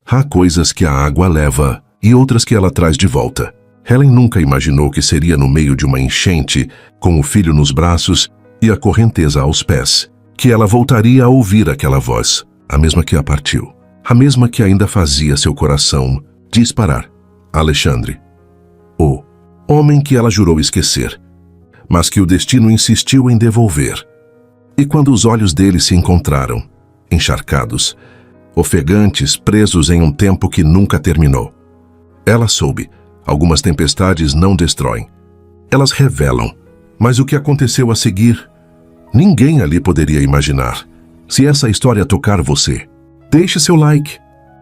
Há coisas que a água leva e outras que ela traz de volta. Helen nunca imaginou que seria no meio de uma enchente, com o filho nos braços e a correnteza aos pés, que ela voltaria a ouvir aquela voz, a mesma que a partiu, a mesma que ainda fazia seu coração disparar. Alexandre, o homem que ela jurou esquecer, mas que o destino insistiu em devolver. E quando os olhos dele se encontraram, encharcados, ofegantes, presos em um tempo que nunca terminou, ela soube. Algumas tempestades não destroem. Elas revelam. Mas o que aconteceu a seguir, ninguém ali poderia imaginar. Se essa história tocar você, deixe seu like.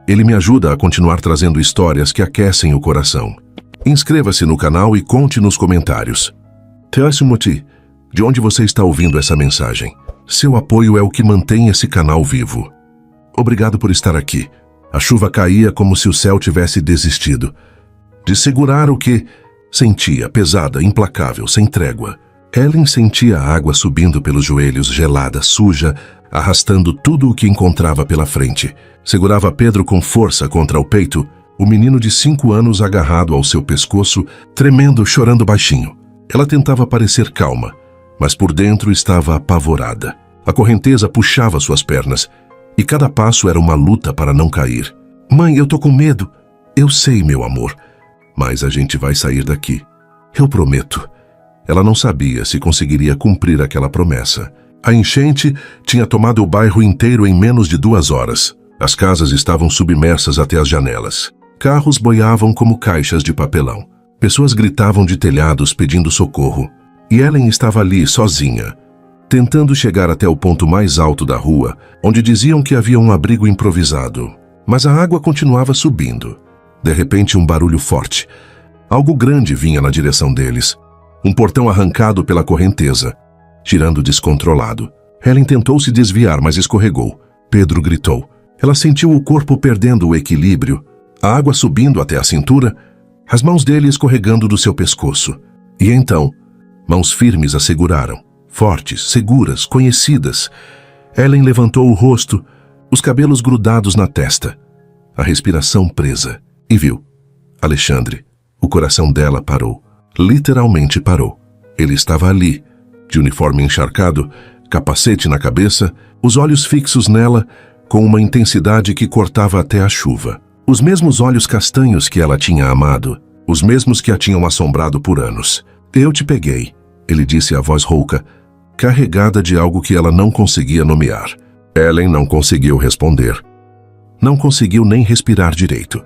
Ele me ajuda a continuar trazendo histórias que aquecem o coração. Inscreva-se no canal e conte nos comentários. Timothy, de onde você está ouvindo essa mensagem? Seu apoio é o que mantém esse canal vivo. Obrigado por estar aqui. A chuva caía como se o céu tivesse desistido de segurar o que sentia, pesada, implacável, sem trégua. Helen sentia a água subindo pelos joelhos, gelada, suja, arrastando tudo o que encontrava pela frente. Segurava Pedro com força contra o peito, o menino de 5 anos agarrado ao seu pescoço, tremendo, chorando baixinho. Ela tentava parecer calma, mas por dentro estava apavorada. A correnteza puxava suas pernas, e cada passo era uma luta para não cair. Mãe, eu tô com medo. Eu sei, meu amor. Mas a gente vai sair daqui. Eu prometo. Ela não sabia se conseguiria cumprir aquela promessa. A enchente tinha tomado o bairro inteiro em menos de 2 horas. As casas estavam submersas até as janelas. Carros boiavam como caixas de papelão. Pessoas gritavam de telhados pedindo socorro. E Helen estava ali, sozinha, tentando chegar até o ponto mais alto da rua, onde diziam que havia um abrigo improvisado. Mas a água continuava subindo. De repente, um barulho forte. Algo grande vinha na direção deles. Um portão arrancado pela correnteza, girando descontrolado. Helen tentou se desviar, mas escorregou. Pedro gritou. Ela sentiu o corpo perdendo o equilíbrio, a água subindo até a cintura, as mãos dele escorregando do seu pescoço. E então, mãos firmes a seguraram, fortes, seguras, conhecidas. Helen levantou o rosto, os cabelos grudados na testa, a respiração presa. E viu. Alexandre. O coração dela parou. Literalmente parou. Ele estava ali, de uniforme encharcado, capacete na cabeça, os olhos fixos nela, com uma intensidade que cortava até a chuva. Os mesmos olhos castanhos que ela tinha amado, os mesmos que a tinham assombrado por anos. Eu te peguei, ele disse a voz rouca, carregada de algo que ela não conseguia nomear. Helen não conseguiu responder. Não conseguiu nem respirar direito.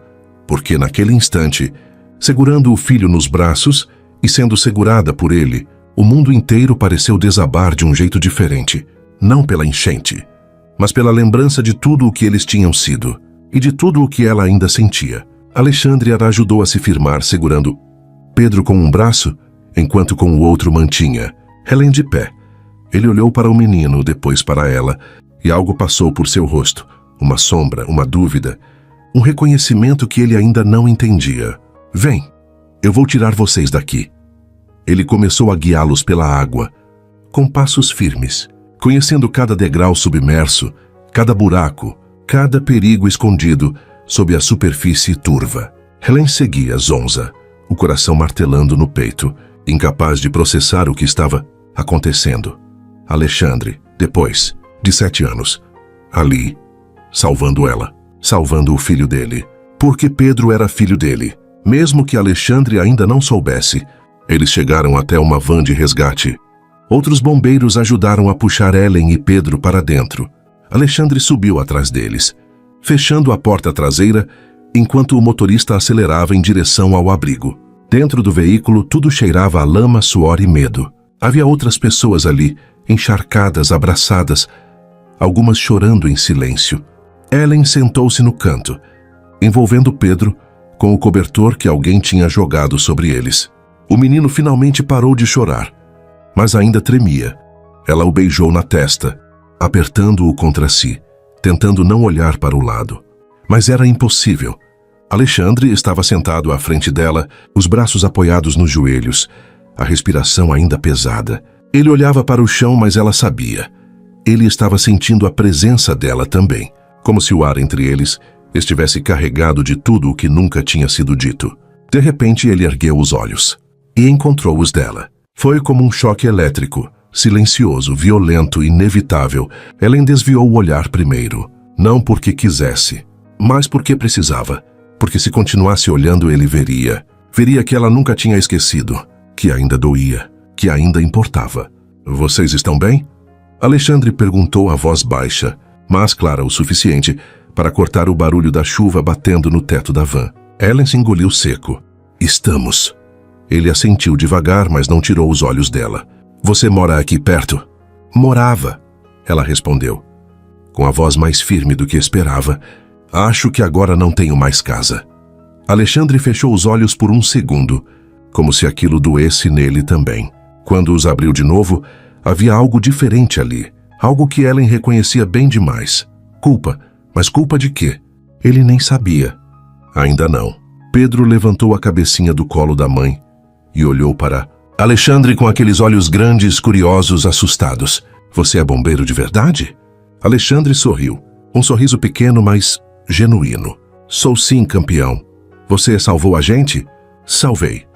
Porque naquele instante, segurando o filho nos braços e sendo segurada por ele, o mundo inteiro pareceu desabar de um jeito diferente, não pela enchente, mas pela lembrança de tudo o que eles tinham sido e de tudo o que ela ainda sentia. Alexandre a ajudou a se firmar, segurando Pedro com um braço, enquanto com o outro mantinha Helen de pé. Ele olhou para o menino, depois para ela, e algo passou por seu rosto, uma sombra, uma dúvida, um reconhecimento que ele ainda não entendia. Vem, eu vou tirar vocês daqui. Ele começou a guiá-los pela água, com passos firmes, conhecendo cada degrau submerso, cada buraco, cada perigo escondido sob a superfície turva. Helen seguia zonza, o coração martelando no peito, incapaz de processar o que estava acontecendo. Alexandre, depois, de 7 anos, ali, salvando ela. Salvando o filho dele, porque Pedro era filho dele. Mesmo que Alexandre ainda não soubesse, eles chegaram até uma van de resgate. Outros bombeiros ajudaram a puxar Helen e Pedro para dentro. Alexandre subiu atrás deles, fechando a porta traseira, enquanto o motorista acelerava em direção ao abrigo. Dentro do veículo, tudo cheirava a lama, suor e medo. Havia outras pessoas ali, encharcadas, abraçadas, algumas chorando em silêncio. Helen sentou-se no canto, envolvendo Pedro com o cobertor que alguém tinha jogado sobre eles. O menino finalmente parou de chorar, mas ainda tremia. Ela o beijou na testa, apertando-o contra si, tentando não olhar para o lado. Mas era impossível. Alexandre estava sentado à frente dela, os braços apoiados nos joelhos, a respiração ainda pesada. Ele olhava para o chão, mas ela sabia. Ele estava sentindo a presença dela também, como se o ar entre eles estivesse carregado de tudo o que nunca tinha sido dito. De repente ele ergueu os olhos e encontrou os dela. Foi como um choque elétrico, silencioso, violento, inevitável. Ellen desviou o olhar primeiro, não porque quisesse, mas porque precisava. Porque se continuasse olhando ele veria que ela nunca tinha esquecido, que ainda doía, que ainda importava. Vocês estão bem? Alexandre perguntou a voz baixa, mas clara o suficiente para cortar o barulho da chuva batendo no teto da van. Ellen se engoliu seco. Estamos. Ele assentiu devagar, mas não tirou os olhos dela. Você mora aqui perto? Morava, ela respondeu, com a voz mais firme do que esperava. Acho que agora não tenho mais casa. Alexandre fechou os olhos por um segundo, como se aquilo doesse nele também. Quando os abriu de novo, havia algo diferente ali, algo que Ellen reconhecia bem demais. Culpa, mas culpa de quê? Ele nem sabia. Ainda não. Pedro levantou a cabecinha do colo da mãe e olhou para Alexandre com aqueles olhos grandes, curiosos, assustados. Você é bombeiro de verdade? Alexandre sorriu. Um sorriso pequeno, mas genuíno. Sou sim, campeão. Você salvou a gente? Salvei.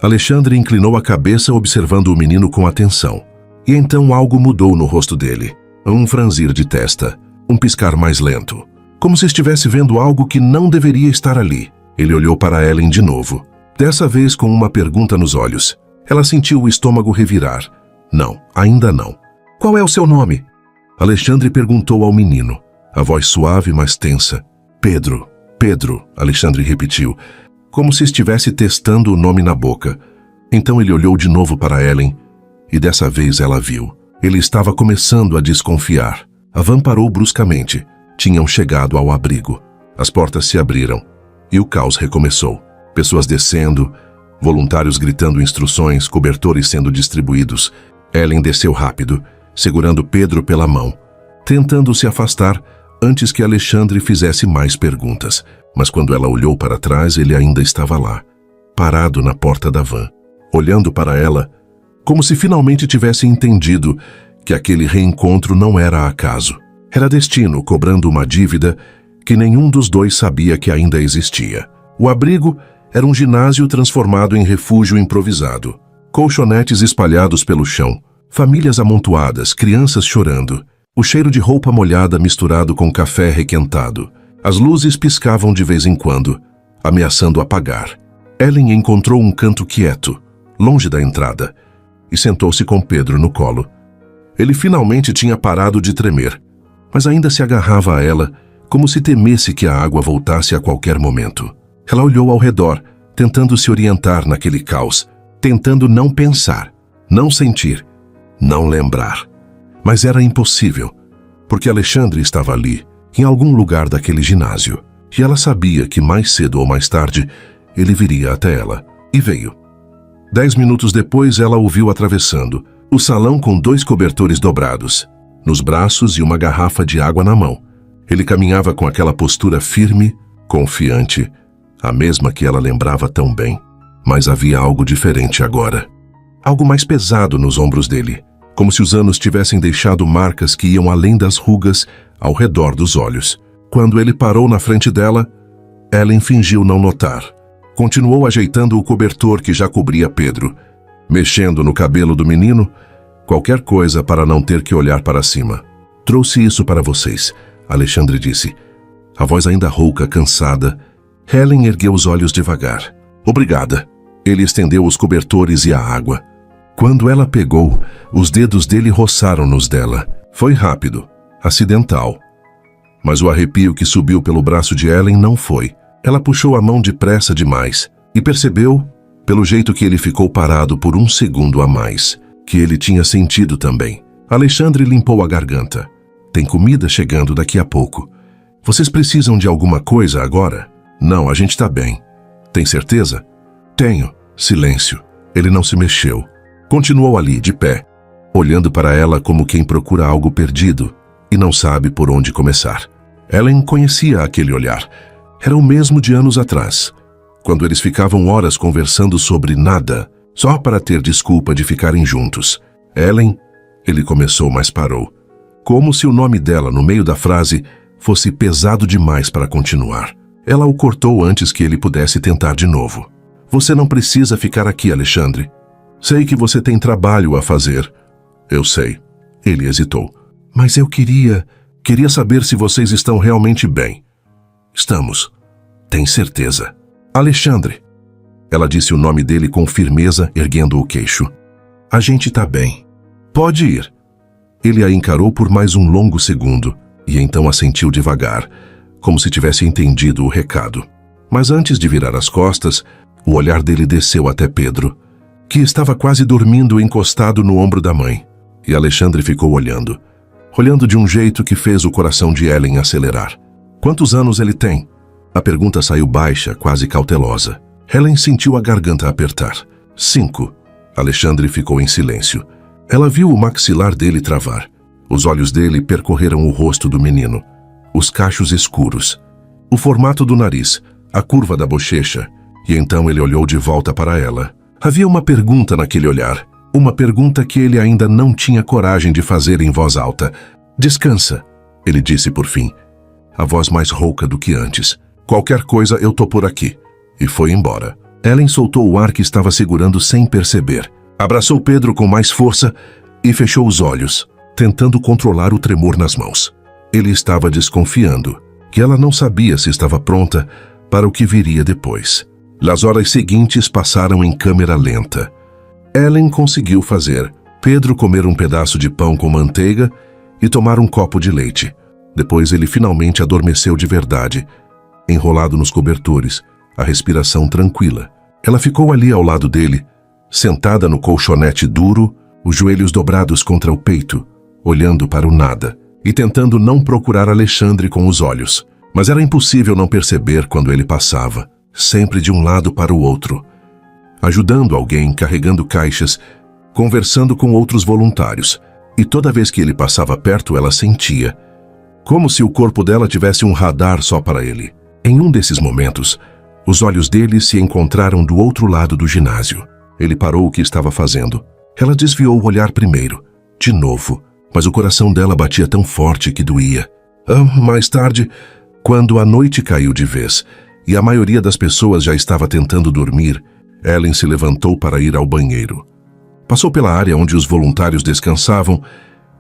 Alexandre inclinou a cabeça observando o menino com atenção. E então algo mudou no rosto dele. Um franzir de testa, um piscar mais lento. Como se estivesse vendo algo que não deveria estar ali. Ele olhou para Ellen de novo, dessa vez com uma pergunta nos olhos. Ela sentiu o estômago revirar. Não, ainda não. Qual é o seu nome? Alexandre perguntou ao menino, a voz suave, mas tensa. Pedro, Pedro, Alexandre repetiu, como se estivesse testando o nome na boca. Então ele olhou de novo para Ellen, e dessa vez ela viu. Ele estava começando a desconfiar. A van parou bruscamente. Tinham chegado ao abrigo. As portas se abriram, e o caos recomeçou. Pessoas descendo, voluntários gritando instruções, cobertores sendo distribuídos. Ellen desceu rápido, segurando Pedro pela mão, tentando se afastar antes que Alexandre fizesse mais perguntas. Mas quando ela olhou para trás, ele ainda estava lá, parado na porta da van, olhando para ela, como se finalmente tivesse entendido que aquele reencontro não era acaso. Era destino cobrando uma dívida que nenhum dos dois sabia que ainda existia. O abrigo era um ginásio transformado em refúgio improvisado. Colchonetes espalhados pelo chão, famílias amontoadas, crianças chorando, o cheiro de roupa molhada misturado com café requentado. As luzes piscavam de vez em quando, ameaçando apagar. Ellen encontrou um canto quieto, longe da entrada, e sentou-se com Pedro no colo. Ele finalmente tinha parado de tremer, mas ainda se agarrava a ela, como se temesse que a água voltasse a qualquer momento. Ela olhou ao redor, tentando se orientar naquele caos, tentando não pensar, não sentir, não lembrar. Mas era impossível, porque Alexandre estava ali, em algum lugar daquele ginásio, e ela sabia que mais cedo ou mais tarde ele viria até ela. E veio. 10 minutos depois ela o viu atravessando o salão com 2 cobertores dobrados, nos braços e uma garrafa de água na mão. Ele caminhava com aquela postura firme, confiante, a mesma que ela lembrava tão bem. Mas havia algo diferente agora. Algo mais pesado nos ombros dele, como se os anos tivessem deixado marcas que iam além das rugas ao redor dos olhos. Quando ele parou na frente dela, Ellen fingiu não notar. Continuou ajeitando o cobertor que já cobria Pedro, mexendo no cabelo do menino, qualquer coisa para não ter que olhar para cima. Trouxe isso para vocês, Alexandre disse. A voz ainda rouca, cansada. Ellen ergueu os olhos devagar. Obrigada. Ele estendeu os cobertores e a água. Quando ela pegou, os dedos dele roçaram nos dela. Foi rápido, acidental. Mas o arrepio que subiu pelo braço de Ellen não foi. Ela puxou a mão depressa demais e percebeu, pelo jeito que ele ficou parado por um segundo a mais, que ele tinha sentido também. Alexandre limpou a garganta. Tem comida chegando daqui a pouco. Vocês precisam de alguma coisa agora? Não, a gente está bem. Tem certeza? Tenho. Silêncio. Ele não se mexeu. Continuou ali, de pé, olhando para ela como quem procura algo perdido e não sabe por onde começar. Ellen conhecia aquele olhar. Era o mesmo de anos atrás, quando eles ficavam horas conversando sobre nada, só para ter desculpa de ficarem juntos. Ellen, ele começou, mas parou. Como se o nome dela no meio da frase fosse pesado demais para continuar. Ela o cortou antes que ele pudesse tentar de novo. Você não precisa ficar aqui, Alexandre. Sei que você tem trabalho a fazer. Eu sei. Ele hesitou. Mas eu queria saber se vocês estão realmente bem. Estamos. Tem certeza. Alexandre. Ela disse o nome dele com firmeza, erguendo o queixo. A gente tá bem. Pode ir. Ele a encarou por mais um longo segundo e então assentiu devagar, como se tivesse entendido o recado. Mas antes de virar as costas, o olhar dele desceu até Pedro, que estava quase dormindo encostado no ombro da mãe. E Alexandre ficou olhando de um jeito que fez o coração de Ellen acelerar. Quantos anos ele tem? A pergunta saiu baixa, quase cautelosa. Ellen sentiu a garganta apertar. 5. Alexandre ficou em silêncio. Ela viu o maxilar dele travar. Os olhos dele percorreram o rosto do menino. Os cachos escuros, o formato do nariz, a curva da bochecha. E então ele olhou de volta para ela. Havia uma pergunta naquele olhar. Uma pergunta que ele ainda não tinha coragem de fazer em voz alta. Descansa, ele disse por fim. A voz mais rouca do que antes. Qualquer coisa eu tô por aqui. E foi embora. Ellen soltou o ar que estava segurando sem perceber. Abraçou Pedro com mais força e fechou os olhos, tentando controlar o tremor nas mãos. Ele estava desconfiando, que ela não sabia se estava pronta para o que viria depois. As horas seguintes passaram em câmera lenta. Ellen conseguiu fazer Pedro comer um pedaço de pão com manteiga e tomar um copo de leite. Depois ele finalmente adormeceu de verdade, enrolado nos cobertores, a respiração tranquila. Ela ficou ali ao lado dele, sentada no colchonete duro, os joelhos dobrados contra o peito, olhando para o nada e tentando não procurar Alexandre com os olhos. Mas era impossível não perceber quando ele passava, sempre de um lado para o outro, ajudando alguém, carregando caixas, conversando com outros voluntários. E toda vez que ele passava perto, ela sentia, como se o corpo dela tivesse um radar só para ele. Em um desses momentos, os olhos dele se encontraram do outro lado do ginásio. Ele parou o que estava fazendo. Ela desviou o olhar primeiro, de novo, mas o coração dela batia tão forte que doía. Mais tarde, quando a noite caiu de vez e a maioria das pessoas já estava tentando dormir, Ellen se levantou para ir ao banheiro. Passou pela área onde os voluntários descansavam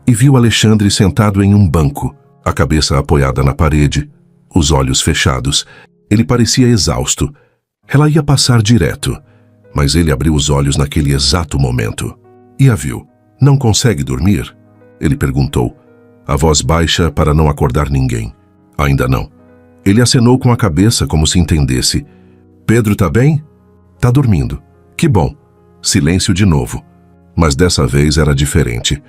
e viu Alexandre sentado em um banco, a cabeça apoiada na parede, os olhos fechados. Ele parecia exausto. Ela ia passar direto, mas ele abriu os olhos naquele exato momento. E a viu. Não consegue dormir? Ele perguntou, a voz baixa para não acordar ninguém. Ainda não. Ele acenou com a cabeça como se entendesse. Pedro tá bem? Tá dormindo. Que bom. Silêncio de novo. Mas dessa vez era diferente.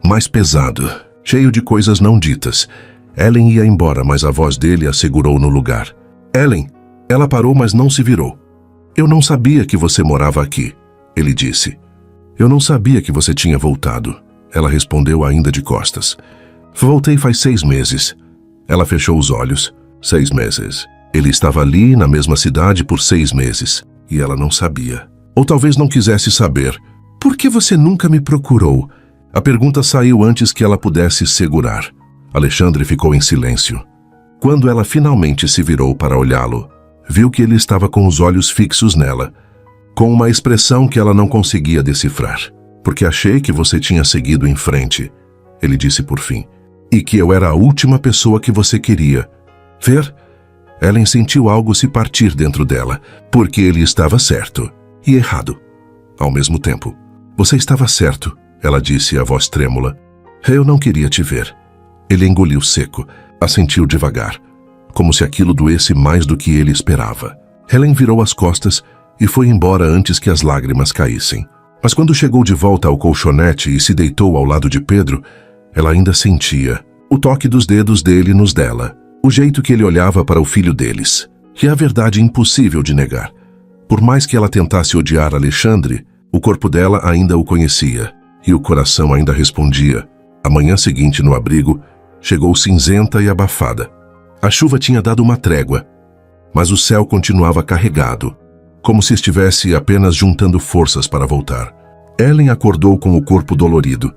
Mais pesado, cheio de coisas não ditas. Ellen ia embora, mas a voz dele a segurou no lugar. Ellen, ela parou, mas não se virou. Eu não sabia que você morava aqui, ele disse. Eu não sabia que você tinha voltado. Ela respondeu ainda de costas. Voltei faz 6 meses. Ela fechou os olhos. 6 meses. Ele estava ali, na mesma cidade, por 6 meses. E ela não sabia. Ou talvez não quisesse saber. Por que você nunca me procurou? A pergunta saiu antes que ela pudesse segurar. Alexandre ficou em silêncio. Quando ela finalmente se virou para olhá-lo, viu que ele estava com os olhos fixos nela, com uma expressão que ela não conseguia decifrar. Porque achei que você tinha seguido em frente, ele disse por fim, e que eu era a última pessoa que você queria ver. Ellen sentiu algo se partir dentro dela, porque ele estava certo e errado ao mesmo tempo. Você estava certo, ela disse, a voz trêmula. Eu não queria te ver. Ele engoliu seco, assentiu devagar, como se aquilo doesse mais do que ele esperava. Ellen virou as costas e foi embora antes que as lágrimas caíssem. Mas quando chegou de volta ao colchonete e se deitou ao lado de Pedro, ela ainda sentia o toque dos dedos dele nos dela, o jeito que ele olhava para o filho deles. E a verdade impossível de negar. Por mais que ela tentasse odiar Alexandre, o corpo dela ainda o conhecia, e o coração ainda respondia. A manhã seguinte no abrigo chegou cinzenta e abafada. A chuva tinha dado uma trégua, mas o céu continuava carregado, como se estivesse apenas juntando forças para voltar. Ellen acordou com o corpo dolorido,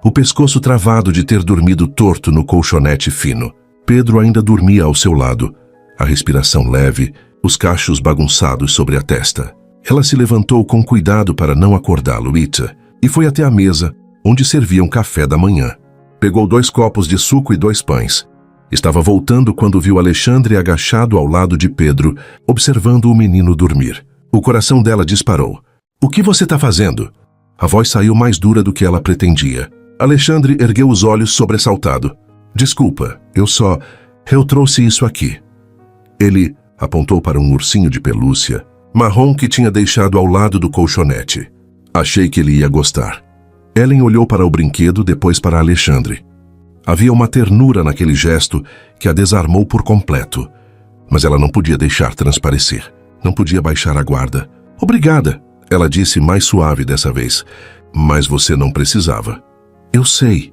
o pescoço travado de ter dormido torto no colchonete fino. Pedro ainda dormia ao seu lado, a respiração leve, os cachos bagunçados sobre a testa. Ela se levantou com cuidado para não acordá-lo e foi até a mesa, onde serviam café da manhã. Pegou 2 copos de suco e 2 pães. Estava voltando quando viu Alexandre agachado ao lado de Pedro, observando o menino dormir. O coração dela disparou. "O que você está fazendo?" A voz saiu mais dura do que ela pretendia. Alexandre ergueu os olhos sobressaltado. "Desculpa, eu trouxe isso aqui." Ele apontou para um ursinho de pelúcia, marrom que tinha deixado ao lado do colchonete. "Achei que ele ia gostar." Ellen olhou para o brinquedo, depois para Alexandre. Havia uma ternura naquele gesto que a desarmou por completo. Mas ela não podia deixar transparecer. Não podia baixar a guarda. "Obrigada," ela disse mais suave dessa vez. "Mas você não precisava." "Eu sei."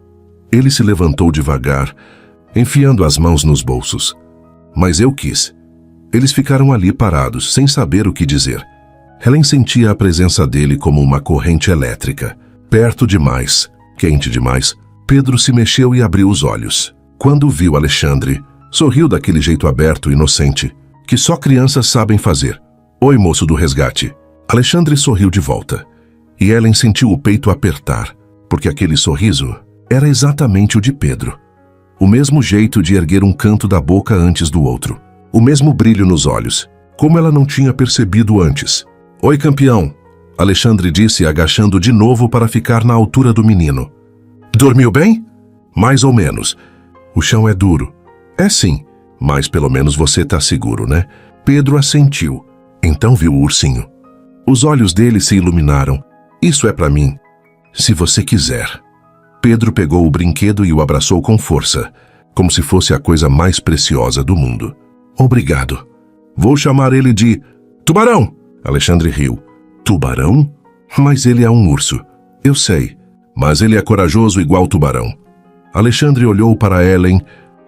Ele se levantou devagar, enfiando as mãos nos bolsos. "Mas eu quis." Eles ficaram ali parados, sem saber o que dizer. Helen sentia a presença dele como uma corrente elétrica. Perto demais, quente demais. Pedro se mexeu e abriu os olhos. Quando viu Alexandre, sorriu daquele jeito aberto e inocente, que só crianças sabem fazer. "Oi, moço do resgate." Alexandre sorriu de volta. E Helen sentiu o peito apertar, porque aquele sorriso era exatamente o de Pedro. O mesmo jeito de erguer um canto da boca antes do outro. O mesmo brilho nos olhos, como ela não tinha percebido antes. "Oi, campeão," Alexandre disse, agachando de novo para ficar na altura do menino. "Dormiu bem?" "Mais ou menos. O chão é duro." "É sim, mas pelo menos você está seguro, né?" Pedro assentiu. Então viu o ursinho. Os olhos dele se iluminaram. "Isso é para mim, se você quiser." Pedro pegou o brinquedo e o abraçou com força, como se fosse a coisa mais preciosa do mundo. "Obrigado. Vou chamar ele de Tubarão." Alexandre riu. "Tubarão? Mas ele é um urso." "Eu sei, mas ele é corajoso igual Tubarão." Alexandre olhou para Helen,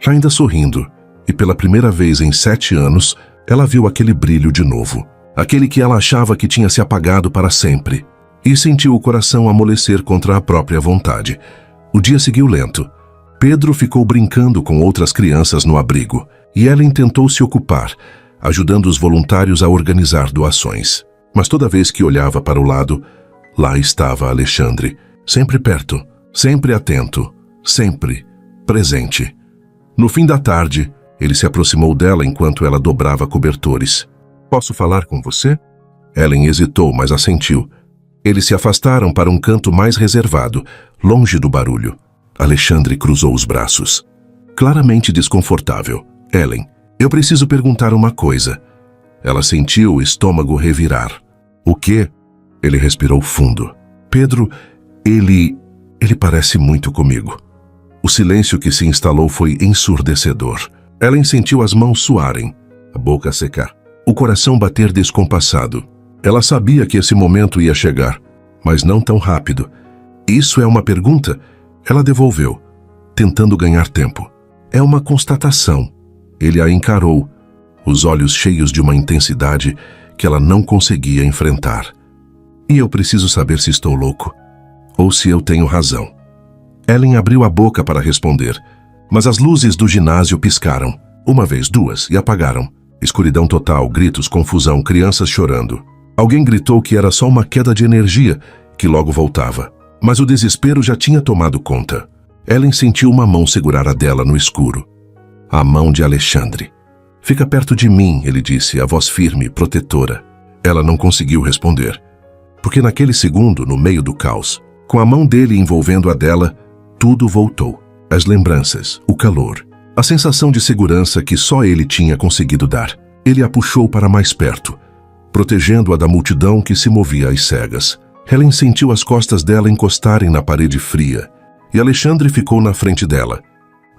ainda sorrindo, e pela primeira vez em 7 anos, ela viu aquele brilho de novo. Aquele que ela achava que tinha se apagado para sempre. E sentiu o coração amolecer contra a própria vontade. O dia seguiu lento. Pedro ficou brincando com outras crianças no abrigo, e Helen tentou se ocupar, ajudando os voluntários a organizar doações. Mas toda vez que olhava para o lado, lá estava Alexandre, sempre perto, sempre atento, sempre presente. No fim da tarde, ele se aproximou dela enquanto ela dobrava cobertores. "Posso falar com você?" Helen hesitou, mas assentiu. Eles se afastaram para um canto mais reservado, longe do barulho. Alexandre cruzou os braços. Claramente desconfortável. "Helen, eu preciso perguntar uma coisa." Ela sentiu o estômago revirar. "O quê?" Ele respirou fundo. "Pedro, ele parece muito comigo." O silêncio que se instalou foi ensurdecedor. Helen sentiu as mãos suarem, a boca secar, o coração bater descompassado. Ela sabia que esse momento ia chegar, mas não tão rápido. "Isso é uma pergunta?" Ela devolveu, tentando ganhar tempo. "É uma constatação." Ele a encarou, os olhos cheios de uma intensidade que ela não conseguia enfrentar. "E eu preciso saber se estou louco, ou se eu tenho razão." Helen abriu a boca para responder, mas as luzes do ginásio piscaram. Uma vez, duas, e apagaram. Escuridão total, gritos, confusão, crianças chorando. Alguém gritou que era só uma queda de energia, que logo voltava. Mas o desespero já tinha tomado conta. Helen sentiu uma mão segurar a dela no escuro. A mão de Alexandre. "Fica perto de mim," ele disse, a voz firme, protetora. Ela não conseguiu responder. Porque naquele segundo, no meio do caos, com a mão dele envolvendo a dela, tudo voltou. As lembranças, o calor, a sensação de segurança que só ele tinha conseguido dar. Ele a puxou para mais perto, protegendo-a da multidão que se movia às cegas. Helen sentiu as costas dela encostarem na parede fria, e Alexandre ficou na frente dela,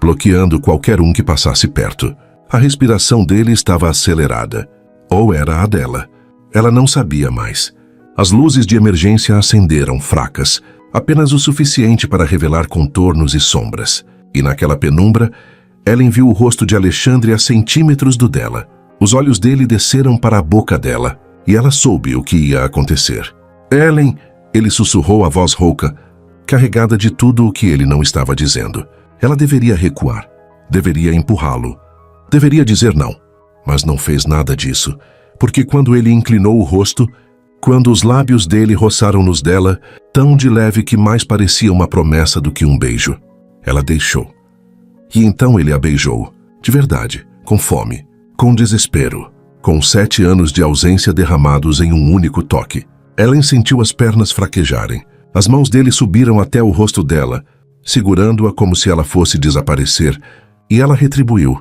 bloqueando qualquer um que passasse perto. A respiração dele estava acelerada, ou era a dela. Ela não sabia mais. As luzes de emergência acenderam, fracas, apenas o suficiente para revelar contornos e sombras. E naquela penumbra, Helen viu o rosto de Alexandre a centímetros do dela. Os olhos dele desceram para a boca dela, e ela soube o que ia acontecer. "Helen", ele sussurrou a voz rouca, carregada de tudo o que ele não estava dizendo. Ela deveria recuar. Deveria empurrá-lo. Deveria dizer não. Mas não fez nada disso, porque quando ele inclinou o rosto, quando os lábios dele roçaram nos dela, tão de leve que mais parecia uma promessa do que um beijo, ela deixou. E então ele a beijou, de verdade, com fome, com desespero, com 7 anos de ausência derramados em um único toque. Ellen sentiu as pernas fraquejarem. As mãos dele subiram até o rosto dela, segurando-a como se ela fosse desaparecer, e ela retribuiu,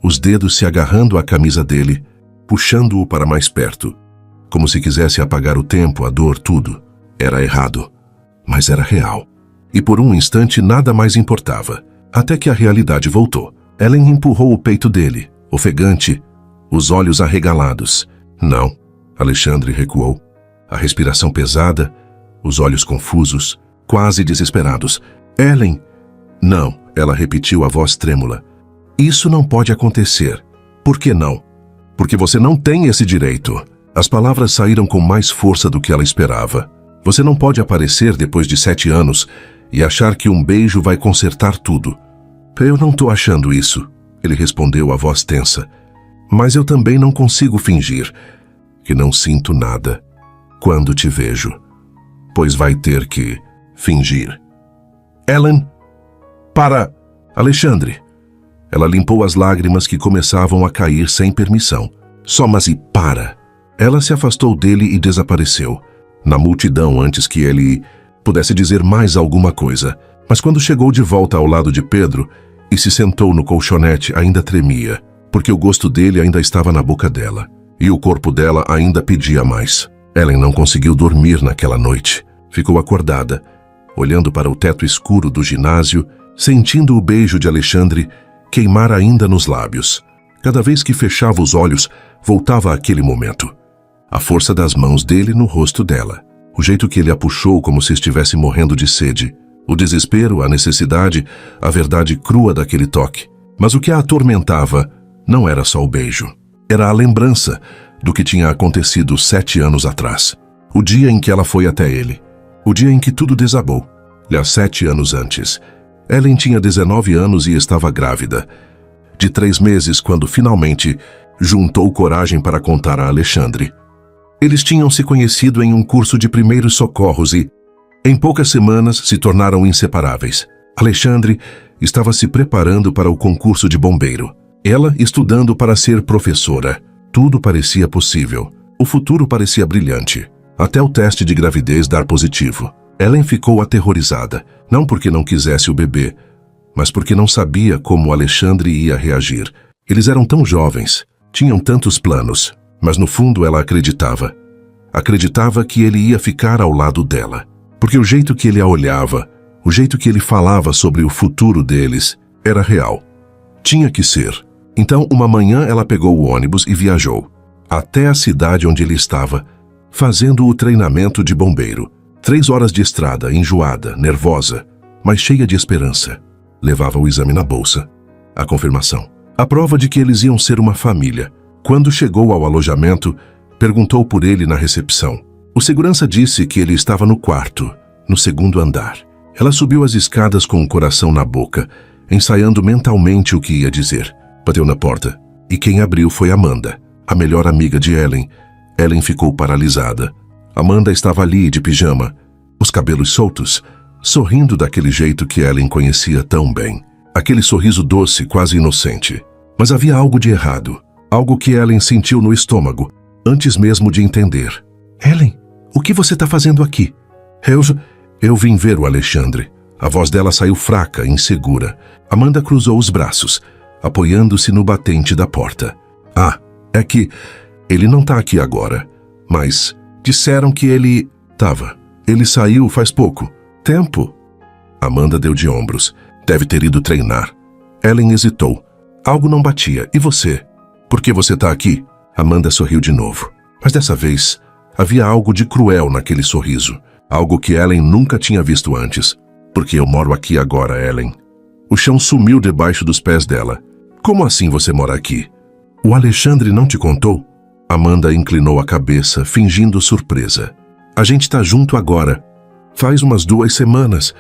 os dedos se agarrando à camisa dele, puxando-o para mais perto, como se quisesse apagar o tempo, a dor, tudo. Era errado, mas era real. E por um instante nada mais importava, até que a realidade voltou. Ellen empurrou o peito dele, ofegante, os olhos arregalados. Não, Alexandre recuou, a respiração pesada, os olhos confusos, quase desesperados. Ellen! Não, ela repetiu a voz trêmula. Isso não pode acontecer. Por que não? Porque você não tem esse direito. As palavras saíram com mais força do que ela esperava. Você não pode aparecer depois de 7 anos e achar que um beijo vai consertar tudo. Eu não tô achando isso, ele respondeu a voz tensa. Mas eu também não consigo fingir que não sinto nada quando te vejo. Pois vai ter que fingir. Ellen, para! Alexandre! Ela limpou as lágrimas que começavam a cair sem permissão. Mas e para! Ela se afastou dele e desapareceu, na multidão antes que ele pudesse dizer mais alguma coisa. Mas quando chegou de volta ao lado de Pedro e se sentou no colchonete, ainda tremia, porque o gosto dele ainda estava na boca dela, e o corpo dela ainda pedia mais. Ellen não conseguiu dormir naquela noite. Ficou acordada, olhando para o teto escuro do ginásio, sentindo o beijo de Alexandre queimar ainda nos lábios. Cada vez que fechava os olhos, voltava àquele momento. A força das mãos dele no rosto dela. O jeito que ele a puxou como se estivesse morrendo de sede. O desespero, a necessidade, a verdade crua daquele toque. Mas o que a atormentava não era só o beijo. Era a lembrança do que tinha acontecido 7 anos atrás. O dia em que ela foi até ele. O dia em que tudo desabou. E há 7 anos antes. Ellen tinha 19 anos e estava grávida. De 3 meses, quando finalmente juntou coragem para contar a Alexandre. Eles tinham se conhecido em um curso de primeiros socorros e, em poucas semanas, se tornaram inseparáveis. Alexandre estava se preparando para o concurso de bombeiro. Ela estudando para ser professora. Tudo parecia possível. O futuro parecia brilhante. Até o teste de gravidez dar positivo. Ellen ficou aterrorizada, não porque não quisesse o bebê, mas porque não sabia como Alexandre ia reagir. Eles eram tão jovens, tinham tantos planos, mas no fundo ela acreditava. Acreditava que ele ia ficar ao lado dela, porque o jeito que ele a olhava, o jeito que ele falava sobre o futuro deles, era real. Tinha que ser. Então, uma manhã ela pegou o ônibus e viajou, até a cidade onde ele estava, fazendo o treinamento de bombeiro. 3 horas de estrada, enjoada, nervosa, mas cheia de esperança. Levava o exame na bolsa. A confirmação. A prova de que eles iam ser uma família. Quando chegou ao alojamento, perguntou por ele na recepção. O segurança disse que ele estava no quarto, no 2º andar. Ela subiu as escadas com o coração na boca, ensaiando mentalmente o que ia dizer. Bateu na porta, e quem abriu foi Amanda, a melhor amiga de Ellen. Ellen ficou paralisada. Amanda estava ali de pijama, os cabelos soltos, sorrindo daquele jeito que Ellen conhecia tão bem. Aquele sorriso doce, quase inocente. Mas havia algo de errado, algo que Ellen sentiu no estômago, antes mesmo de entender. Ellen, o que você está fazendo aqui? Eu vim ver o Alexandre. A voz dela saiu fraca, insegura. Amanda cruzou os braços, apoiando-se no batente da porta. É que ele não está aqui agora, mas disseram que ele estava. Ele saiu faz pouco tempo. Amanda deu de ombros. Deve ter ido treinar. Ellen hesitou. Algo não batia. E você? Por que você está aqui? Amanda sorriu de novo. Mas dessa vez, havia algo de cruel naquele sorriso. Algo que Ellen nunca tinha visto antes. Porque eu moro aqui agora, Ellen. O chão sumiu debaixo dos pés dela. Como assim você mora aqui? O Alexandre não te contou? Amanda inclinou a cabeça, fingindo surpresa. A gente está junto agora. Faz umas 2 semanas.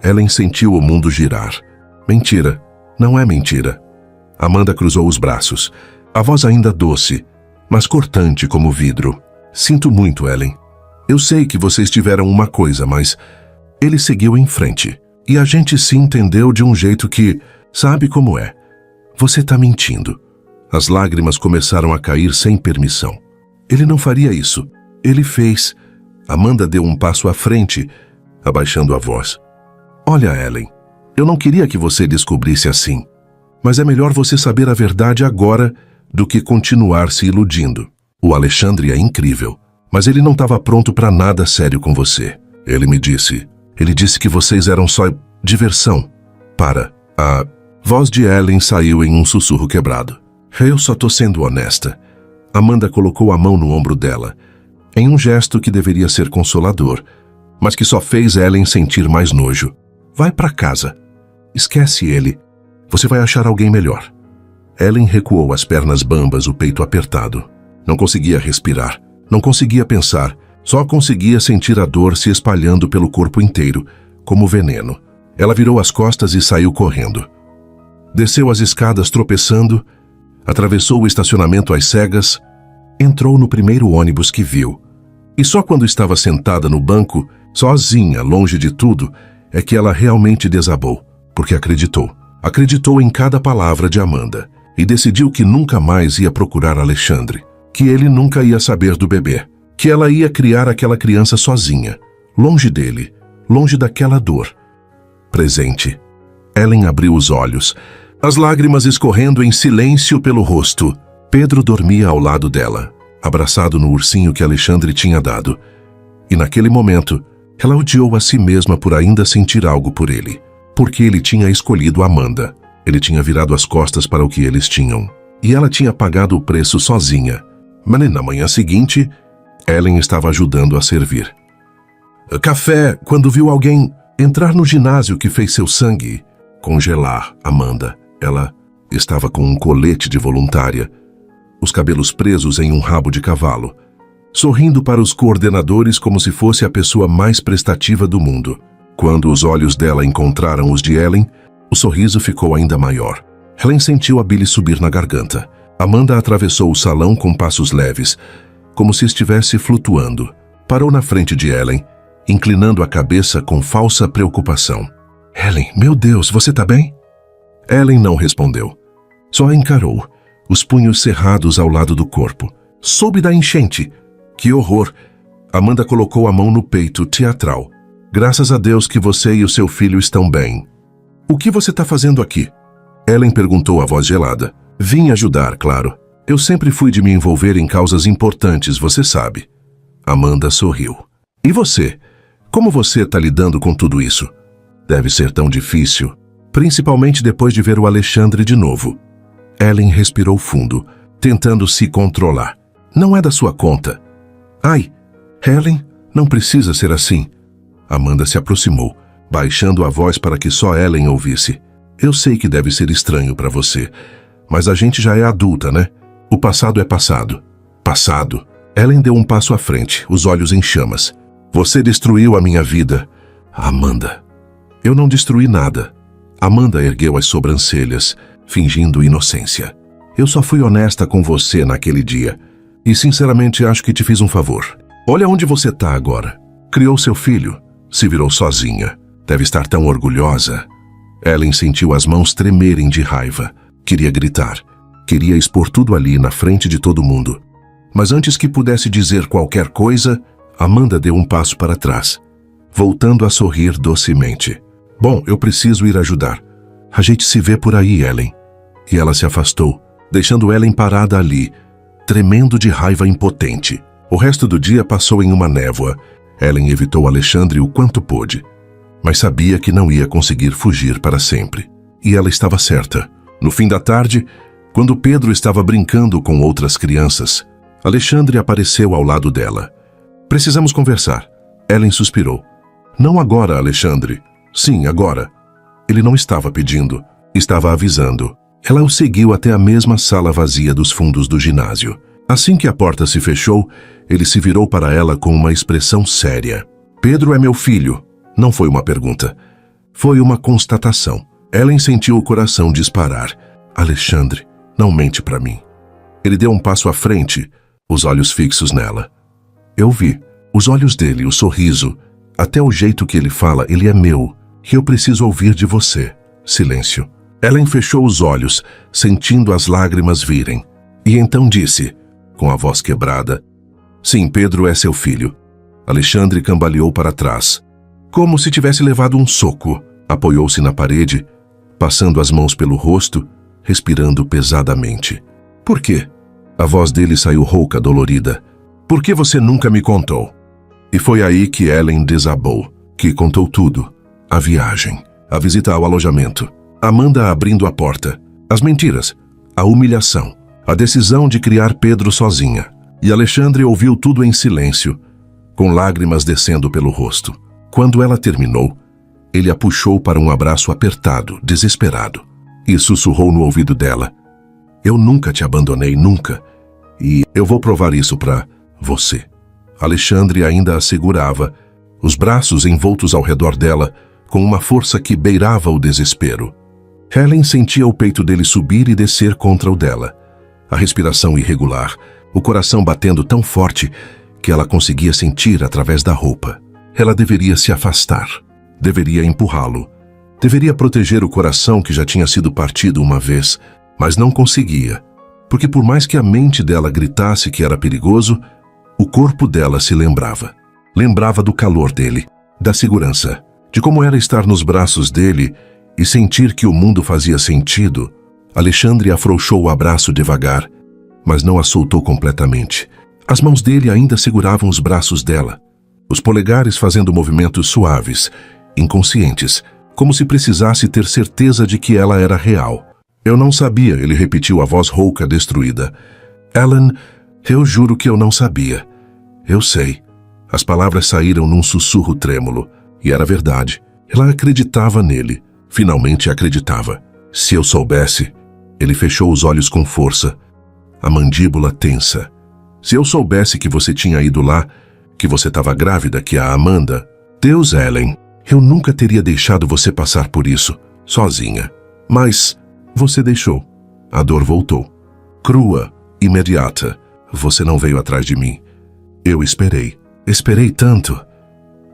Ellen sentiu o mundo girar. Mentira. Não é mentira. Amanda cruzou os braços, a voz ainda doce, mas cortante como vidro. Sinto muito, Ellen. Eu sei que vocês tiveram uma coisa, mas... Ele seguiu em frente. E a gente se entendeu de um jeito que... Sabe como é? Você tá mentindo. As lágrimas começaram a cair sem permissão. Ele não faria isso. Ele fez. Amanda deu um passo à frente, abaixando a voz. Olha, Ellen, eu não queria que você descobrisse assim. Mas é melhor você saber a verdade agora do que continuar se iludindo. O Alexandre é incrível, mas ele não estava pronto para nada sério com você. Ele me disse. Ele disse que vocês eram só diversão. Para. A voz de Ellen saiu em um sussurro quebrado. Eu só tô sendo honesta. Amanda colocou a mão no ombro dela, em um gesto que deveria ser consolador, mas que só fez Ellen sentir mais nojo. Vai para casa. Esquece ele. Você vai achar alguém melhor. Ellen recuou, as pernas bambas, o peito apertado. Não conseguia respirar. Não conseguia pensar. Só conseguia sentir a dor se espalhando pelo corpo inteiro, como veneno. Ela virou as costas e saiu correndo. Desceu as escadas tropeçando, atravessou o estacionamento às cegas, entrou no primeiro ônibus que viu. E só quando estava sentada no banco, sozinha, longe de tudo, é que ela realmente desabou, porque acreditou. Acreditou em cada palavra de Amanda e decidiu que nunca mais ia procurar Alexandre, que ele nunca ia saber do bebê, que ela ia criar aquela criança sozinha, longe dele, longe daquela dor. Presente. Ellen abriu os olhos, as lágrimas escorrendo em silêncio pelo rosto. Pedro dormia ao lado dela, abraçado no ursinho que Alexandre tinha dado. E naquele momento, ela odiou a si mesma por ainda sentir algo por ele, porque ele tinha escolhido Amanda. Ele tinha virado as costas para o que eles tinham, e ela tinha pagado o preço sozinha. Mas na manhã seguinte, Ellen estava ajudando a servir café quando viu alguém entrar no ginásio que fez seu sangue congelar. Amanda, ela estava com um colete de voluntária, os cabelos presos em um rabo de cavalo, sorrindo para os coordenadores como se fosse a pessoa mais prestativa do mundo. Quando os olhos dela encontraram os de Ellen, o sorriso ficou ainda maior. Ellen sentiu a bile subir na garganta. Amanda atravessou o salão com passos leves, como se estivesse flutuando. Parou na frente de Ellen, inclinando a cabeça com falsa preocupação. Ellen, meu Deus, você tá bem? Ellen não respondeu. Só a encarou, os punhos cerrados ao lado do corpo. Soube da enchente. Que horror! Amanda colocou a mão no peito, teatral. Graças a Deus que você e o seu filho estão bem. O que você tá fazendo aqui? Ellen perguntou, a voz gelada. Vim ajudar, claro. Eu sempre fui de me envolver em causas importantes, você sabe. Amanda sorriu. E você? Como você tá lidando com tudo isso? Deve ser tão difícil, principalmente depois de ver o Alexandre de novo. Ellen respirou fundo, tentando se controlar. Não é da sua conta. Ai, Ellen, não precisa ser assim. Amanda se aproximou, baixando a voz para que só Ellen ouvisse. Eu sei que deve ser estranho para você, mas a gente já é adulta, né? O passado é passado. Passado. Ellen deu um passo à frente, os olhos em chamas. Você destruiu a minha vida. Amanda. Eu não destruí nada. Amanda ergueu as sobrancelhas, fingindo inocência. Eu só fui honesta com você naquele dia. E sinceramente acho que te fiz um favor. Olha onde você tá agora. Criou seu filho. Se virou sozinha. Deve estar tão orgulhosa. Ellen sentiu as mãos tremerem de raiva. Queria gritar. Queria expor tudo ali na frente de todo mundo. Mas antes que pudesse dizer qualquer coisa, Amanda deu um passo para trás, voltando a sorrir docemente. Bom, eu preciso ir ajudar. A gente se vê por aí, Ellen. E ela se afastou, deixando Ellen parada ali, tremendo de raiva impotente. O resto do dia passou em uma névoa. Ellen evitou Alexandre o quanto pôde, mas sabia que não ia conseguir fugir para sempre. E ela estava certa. No fim da tarde, quando Pedro estava brincando com outras crianças, Alexandre apareceu ao lado dela. Precisamos conversar. Ellen suspirou. Não agora, Alexandre. Sim, agora. Ele não estava pedindo, estava avisando. Ela o seguiu até a mesma sala vazia dos fundos do ginásio. Assim que a porta se fechou, ele se virou para ela com uma expressão séria. Pedro é meu filho. Não foi uma pergunta. Foi uma constatação. Helen sentiu o coração disparar. Alexandre, não mente para mim. Ele deu um passo à frente, os olhos fixos nela. Eu vi. Os olhos dele, o sorriso, até o jeito que ele fala, ele é meu. E eu preciso ouvir de você. Silêncio. Helen fechou os olhos, sentindo as lágrimas virem. E então disse, com a voz quebrada, sim, Pedro é seu filho. Alexandre cambaleou para trás. Como se tivesse levado um soco. Apoiou-se na parede, passando as mãos pelo rosto, respirando pesadamente. Por quê? A voz dele saiu rouca, dolorida. Por que você nunca me contou? E foi aí que Helen desabou, que contou tudo. A viagem, a visita ao alojamento, Amanda abrindo a porta, as mentiras, a humilhação, a decisão de criar Pedro sozinha. E Alexandre ouviu tudo em silêncio, com lágrimas descendo pelo rosto. Quando ela terminou, ele a puxou para um abraço apertado, desesperado, e sussurrou no ouvido dela. Eu nunca te abandonei, nunca. E eu vou provar isso para você. Alexandre ainda a segurava, os braços envoltos ao redor dela, com uma força que beirava o desespero. Helen sentia o peito dele subir e descer contra o dela. A respiração irregular, o coração batendo tão forte que ela conseguia sentir através da roupa. Ela deveria se afastar, deveria empurrá-lo, deveria proteger o coração que já tinha sido partido uma vez, mas não conseguia, porque por mais que a mente dela gritasse que era perigoso, o corpo dela se lembrava. Lembrava do calor dele, da segurança, de como era estar nos braços dele e sentir que o mundo fazia sentido. Alexandre afrouxou o abraço devagar, mas não a soltou completamente. As mãos dele ainda seguravam os braços dela, os polegares fazendo movimentos suaves, inconscientes, como se precisasse ter certeza de que ela era real. Eu não sabia, ele repetiu a voz rouca, destruída. Ellen, eu juro que eu não sabia. Eu sei. As palavras saíram num sussurro trêmulo, e era verdade. Ela acreditava nele, finalmente acreditava. Se eu soubesse... Ele fechou os olhos com força, a mandíbula tensa. Se eu soubesse que você tinha ido lá, que você estava grávida, que a Amanda... Deus, Ellen, eu nunca teria deixado você passar por isso, sozinha. Mas você deixou. A dor voltou. Crua, imediata. Você não veio atrás de mim. Eu esperei. Esperei tanto.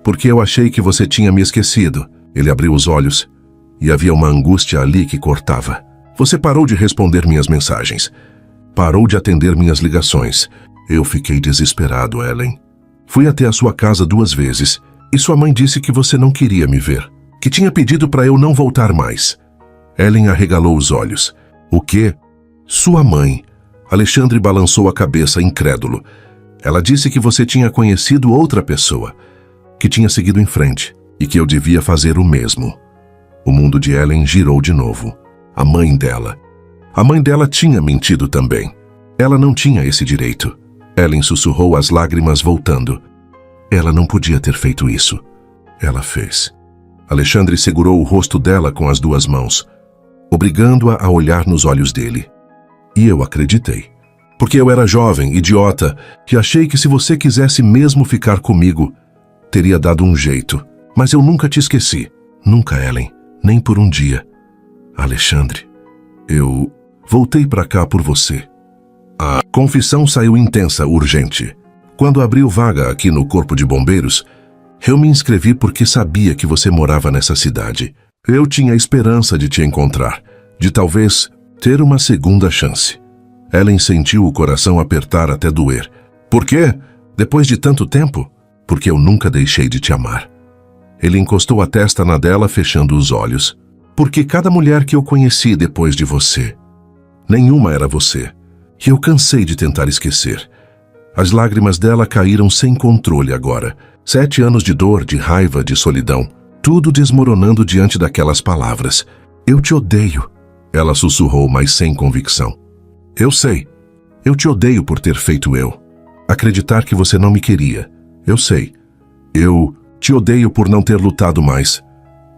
Porque eu achei que você tinha me esquecido. Ele abriu os olhos e havia uma angústia ali que cortava. Você parou de responder minhas mensagens. Parou de atender minhas ligações. Eu fiquei desesperado, Ellen. Fui até a sua casa 2 vezes e sua mãe disse que você não queria me ver, que tinha pedido para eu não voltar mais. Ellen arregalou os olhos. O quê? Sua mãe. Alexandre balançou a cabeça, incrédulo. Ela disse que você tinha conhecido outra pessoa, que tinha seguido em frente e que eu devia fazer o mesmo. O mundo de Ellen girou de novo. A mãe dela. A mãe dela tinha mentido também. Ela não tinha esse direito. Ellen sussurrou, as lágrimas voltando. Ela não podia ter feito isso. Ela fez. Alexandre segurou o rosto dela com as 2 mãos, obrigando-a a olhar nos olhos dele. E eu acreditei. Porque eu era jovem, idiota, e achei que se você quisesse mesmo ficar comigo, teria dado um jeito. Mas eu nunca te esqueci. Nunca, Ellen. Nem por um dia. Alexandre, eu voltei para cá por você. A confissão saiu intensa, urgente. Quando abriu vaga aqui no Corpo de Bombeiros, eu me inscrevi porque sabia que você morava nessa cidade. Eu tinha esperança de te encontrar, de talvez ter uma segunda chance. Ellen sentiu o coração apertar até doer. Por quê? Depois de tanto tempo? Porque eu nunca deixei de te amar. Ele encostou a testa na dela, fechando os olhos. Porque cada mulher que eu conheci depois de você, nenhuma era você. E eu cansei de tentar esquecer. As lágrimas dela caíram sem controle agora. 7 anos de dor, de raiva, de solidão. Tudo desmoronando diante daquelas palavras. Eu te odeio. Ela sussurrou, mas sem convicção. Eu sei. Eu te odeio por ter feito eu. Acreditar que você não me queria. Eu sei. Eu te odeio por não ter lutado mais.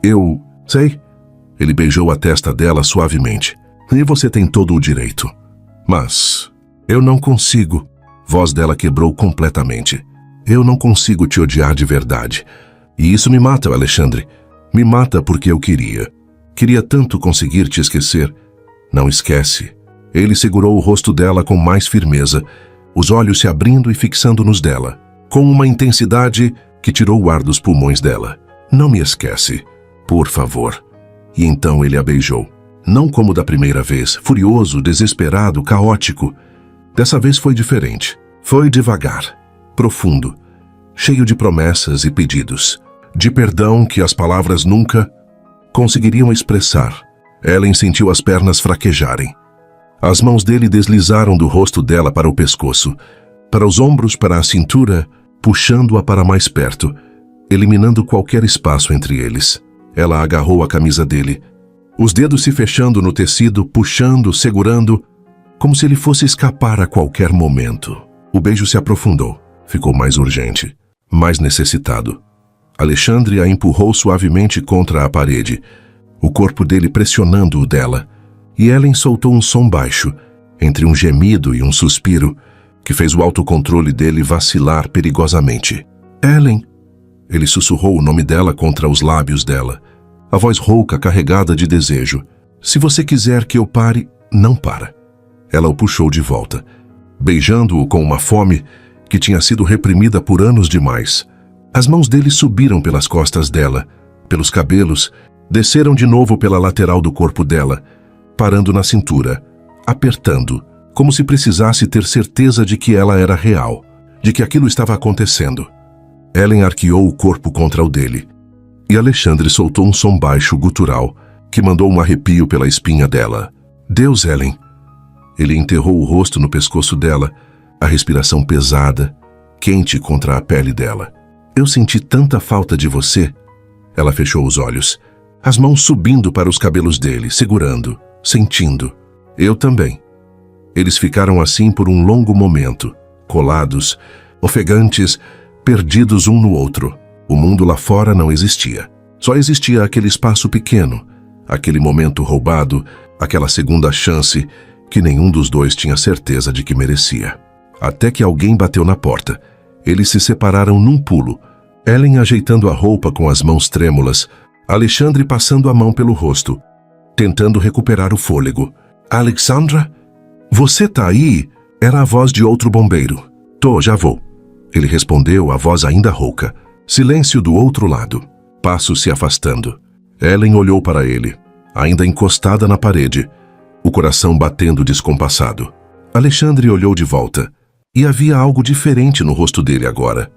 Eu sei. Ele beijou a testa dela suavemente. E você tem todo o direito. Mas eu não consigo. Voz dela quebrou completamente. Eu não consigo te odiar de verdade. E isso me mata, Alexandre. Me mata porque eu queria. Queria tanto conseguir te esquecer. Não esquece. Ele segurou o rosto dela com mais firmeza, os olhos se abrindo e fixando nos dela, com uma intensidade que tirou o ar dos pulmões dela. Não me esquece, por favor. E então ele a beijou. Não como da primeira vez, furioso, desesperado, caótico. Dessa vez foi diferente. Foi devagar, profundo, cheio de promessas e pedidos, de perdão que as palavras nunca conseguiriam expressar. Ellen sentiu as pernas fraquejarem. As mãos dele deslizaram do rosto dela para o pescoço, para os ombros, para a cintura, puxando-a para mais perto, eliminando qualquer espaço entre eles. Ela agarrou a camisa dele, os dedos se fechando no tecido, puxando, segurando, como se ele fosse escapar a qualquer momento. O beijo se aprofundou, ficou mais urgente, mais necessitado. Alexandre a empurrou suavemente contra a parede, o corpo dele pressionando o dela, e Ellen soltou um som baixo, entre um gemido e um suspiro, que fez o autocontrole dele vacilar perigosamente. Ellen! Ele sussurrou o nome dela contra os lábios dela, a voz rouca carregada de desejo. Se você quiser que eu pare, não para. Ela o puxou de volta, beijando-o com uma fome que tinha sido reprimida por anos demais. As mãos dele subiram pelas costas dela, pelos cabelos, desceram de novo pela lateral do corpo dela, parando na cintura, apertando, como se precisasse ter certeza de que ela era real, de que aquilo estava acontecendo. Ellen arqueou o corpo contra o dele, e Alexandre soltou um som baixo gutural que mandou um arrepio pela espinha dela. Deus, Ellen! Ele enterrou o rosto no pescoço dela, a respiração pesada, quente contra a pele dela. Eu senti tanta falta de você. Ela fechou os olhos, as mãos subindo para os cabelos dele, segurando, sentindo. Eu também. Eles ficaram assim por um longo momento, colados, ofegantes, perdidos um no outro. O mundo lá fora não existia. Só existia aquele espaço pequeno, aquele momento roubado, aquela segunda chance que nenhum dos dois tinha certeza de que merecia. Até que alguém bateu na porta. Eles se separaram num pulo, Ellen ajeitando a roupa com as mãos trêmulas, Alexandre passando a mão pelo rosto, tentando recuperar o fôlego. Alexandra? Você tá aí? Era a voz de outro bombeiro. Tô, já vou. Ele respondeu, a voz ainda rouca. Silêncio do outro lado. Passos se afastando. Ellen olhou para ele, ainda encostada na parede, o coração batendo descompassado. Alexandre olhou de volta, e havia algo diferente no rosto dele agora.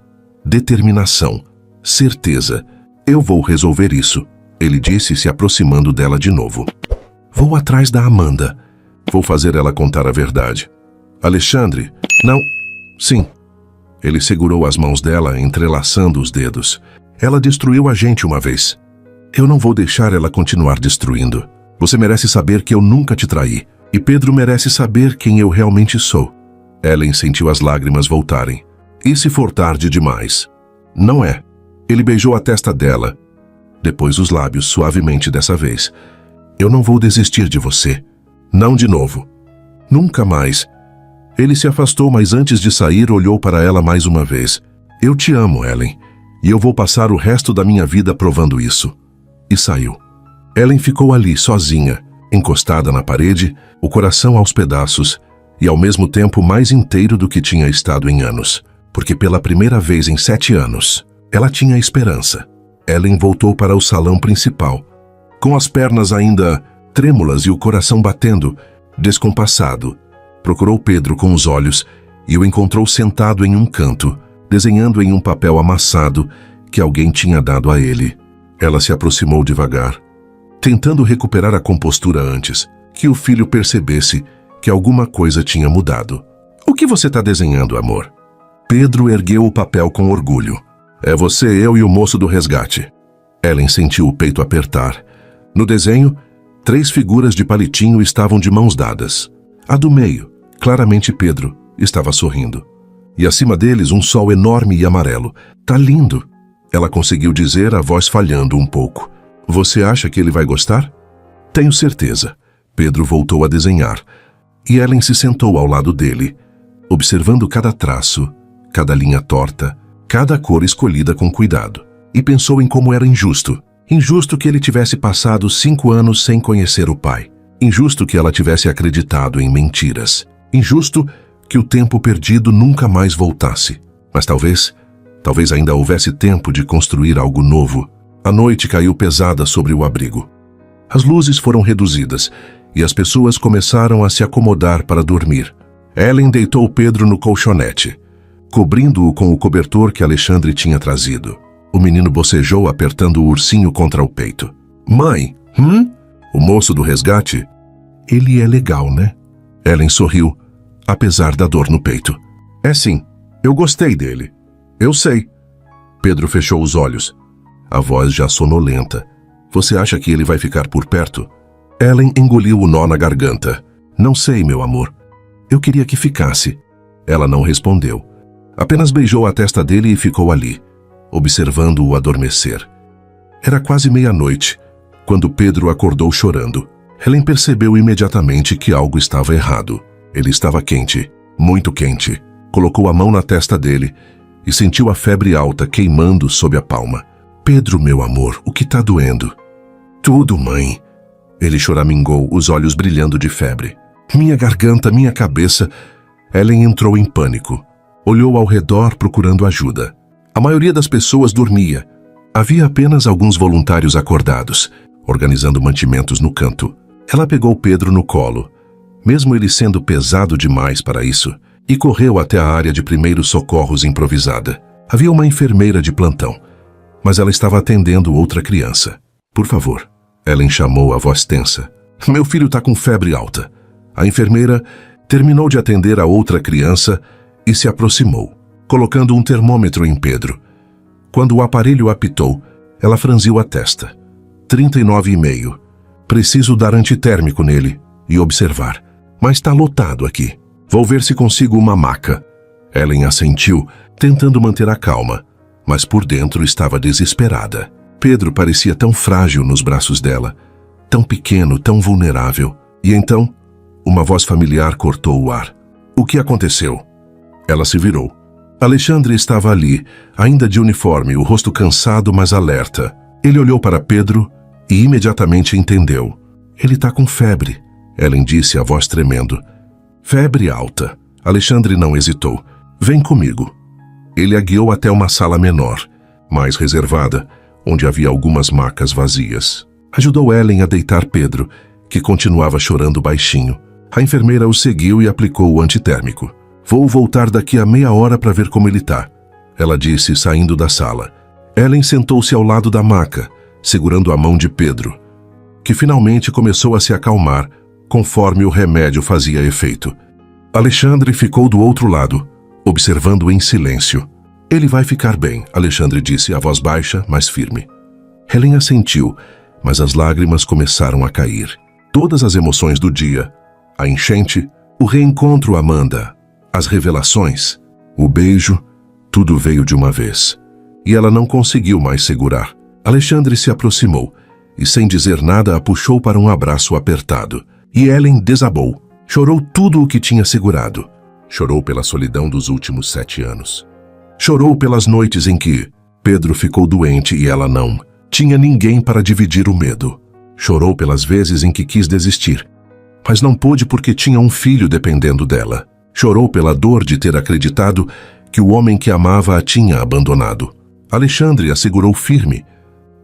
Determinação, certeza. Eu vou resolver isso, ele disse, se aproximando dela de novo. Vou atrás da Amanda. Vou fazer ela contar a verdade. Alexandre, não... Sim. Ele segurou as mãos dela, entrelaçando os dedos. Ela destruiu a gente uma vez. Eu não vou deixar ela continuar destruindo. Você merece saber que eu nunca te traí. E Pedro merece saber quem eu realmente sou. Ellen sentiu as lágrimas voltarem. E se for tarde demais? Não é. Ele beijou a testa dela, depois os lábios suavemente dessa vez. Eu não vou desistir de você. Não de novo. Nunca mais. Ele se afastou, mas antes de sair olhou para ela mais uma vez. Eu te amo, Ellen, e eu vou passar o resto da minha vida provando isso. E saiu. Ellen ficou ali, sozinha, encostada na parede, o coração aos pedaços, e ao mesmo tempo mais inteiro do que tinha estado em anos. Porque pela primeira vez em 7 anos, ela tinha esperança. Ellen voltou para o salão principal, com as pernas ainda trêmulas e o coração batendo, descompassado. Procurou Pedro com os olhos e o encontrou sentado em um canto, desenhando em um papel amassado que alguém tinha dado a ele. Ela se aproximou devagar, tentando recuperar a compostura antes que o filho percebesse que alguma coisa tinha mudado. O que você está desenhando, amor? Pedro ergueu o papel com orgulho. É você, eu e o moço do resgate. Ellen sentiu o peito apertar. No desenho, 3 figuras de palitinho estavam de mãos dadas. A do meio, claramente Pedro, estava sorrindo. E acima deles um sol enorme e amarelo. Tá lindo! Ela conseguiu dizer, a voz falhando um pouco. Você acha que ele vai gostar? Tenho certeza. Pedro voltou a desenhar. E Ellen se sentou ao lado dele, observando cada traço, cada linha torta, cada cor escolhida com cuidado. E pensou em como era injusto. Injusto que ele tivesse passado 5 anos sem conhecer o pai. Injusto que ela tivesse acreditado em mentiras. Injusto que o tempo perdido nunca mais voltasse. Mas talvez ainda houvesse tempo de construir algo novo. A noite caiu pesada sobre o abrigo. As luzes foram reduzidas e as pessoas começaram a se acomodar para dormir. Helen deitou Pedro no colchonete, cobrindo-o com o cobertor que Alexandre tinha trazido. O menino bocejou, apertando o ursinho contra o peito. Mãe, O moço do resgate? Ele é legal, né? Helen sorriu, apesar da dor no peito. É sim, eu gostei dele. Eu sei. Pedro fechou os olhos, a voz já sonolenta. Você acha que ele vai ficar por perto? Helen engoliu o nó na garganta. Não sei, meu amor. Eu queria que ficasse. Ela não respondeu. Apenas beijou a testa dele e ficou ali, observando-o adormecer. Era quase meia-noite, quando Pedro acordou chorando. Helen percebeu imediatamente que algo estava errado. Ele estava quente, muito quente. Colocou a mão na testa dele e sentiu a febre alta queimando sob a palma. Pedro, meu amor, o que está doendo? Tudo, mãe. Ele choramingou, os olhos brilhando de febre. Minha garganta, minha cabeça. Helen entrou em pânico. Olhou ao redor procurando ajuda. A maioria das pessoas dormia. Havia apenas alguns voluntários acordados, organizando mantimentos no canto. Ela pegou Pedro no colo, mesmo ele sendo pesado demais para isso, e correu até a área de primeiros socorros improvisada. Havia uma enfermeira de plantão, mas ela estava atendendo outra criança. Por favor, Helen chamou a voz tensa. Meu filho está com febre alta. A enfermeira terminou de atender a outra criança e se aproximou, colocando um termômetro em Pedro. Quando o aparelho apitou, ela franziu a testa. 39,5. Preciso dar antitérmico nele e observar. Mas está lotado aqui. Vou ver se consigo uma maca. Helen assentiu, tentando manter a calma, mas por dentro estava desesperada. Pedro parecia tão frágil nos braços dela, tão pequeno, tão vulnerável. E então, uma voz familiar cortou o ar. O que aconteceu? Ela se virou. Alexandre estava ali, ainda de uniforme, o rosto cansado, mas alerta. Ele olhou para Pedro e imediatamente entendeu. Ele está com febre, Helen disse, a voz tremendo. Febre alta. Alexandre não hesitou. Vem comigo. Ele a guiou até uma sala menor, mais reservada, onde havia algumas macas vazias. Ajudou Helen a deitar Pedro, que continuava chorando baixinho. A enfermeira o seguiu e aplicou o antitérmico. Vou voltar daqui a meia hora para ver como ele está, ela disse, saindo da sala. Helen sentou-se ao lado da maca, segurando a mão de Pedro, que finalmente começou a se acalmar, conforme o remédio fazia efeito. Alexandre ficou do outro lado, observando em silêncio. Ele vai ficar bem, Alexandre disse, a voz baixa, mas firme. Helen assentiu, mas as lágrimas começaram a cair. Todas as emoções do dia, a enchente, o reencontro Amanda, as revelações, o beijo, tudo veio de uma vez. E ela não conseguiu mais segurar. Alexandre se aproximou e, sem dizer nada, a puxou para um abraço apertado. E Helen desabou. Chorou tudo o que tinha segurado. Chorou pela solidão dos últimos 7 anos. Chorou pelas noites em que Pedro ficou doente e ela não. Tinha ninguém para dividir o medo. Chorou pelas vezes em que quis desistir, mas não pôde porque tinha um filho dependendo dela. Chorou pela dor de ter acreditado que o homem que amava a tinha abandonado. Alexandre a segurou firme,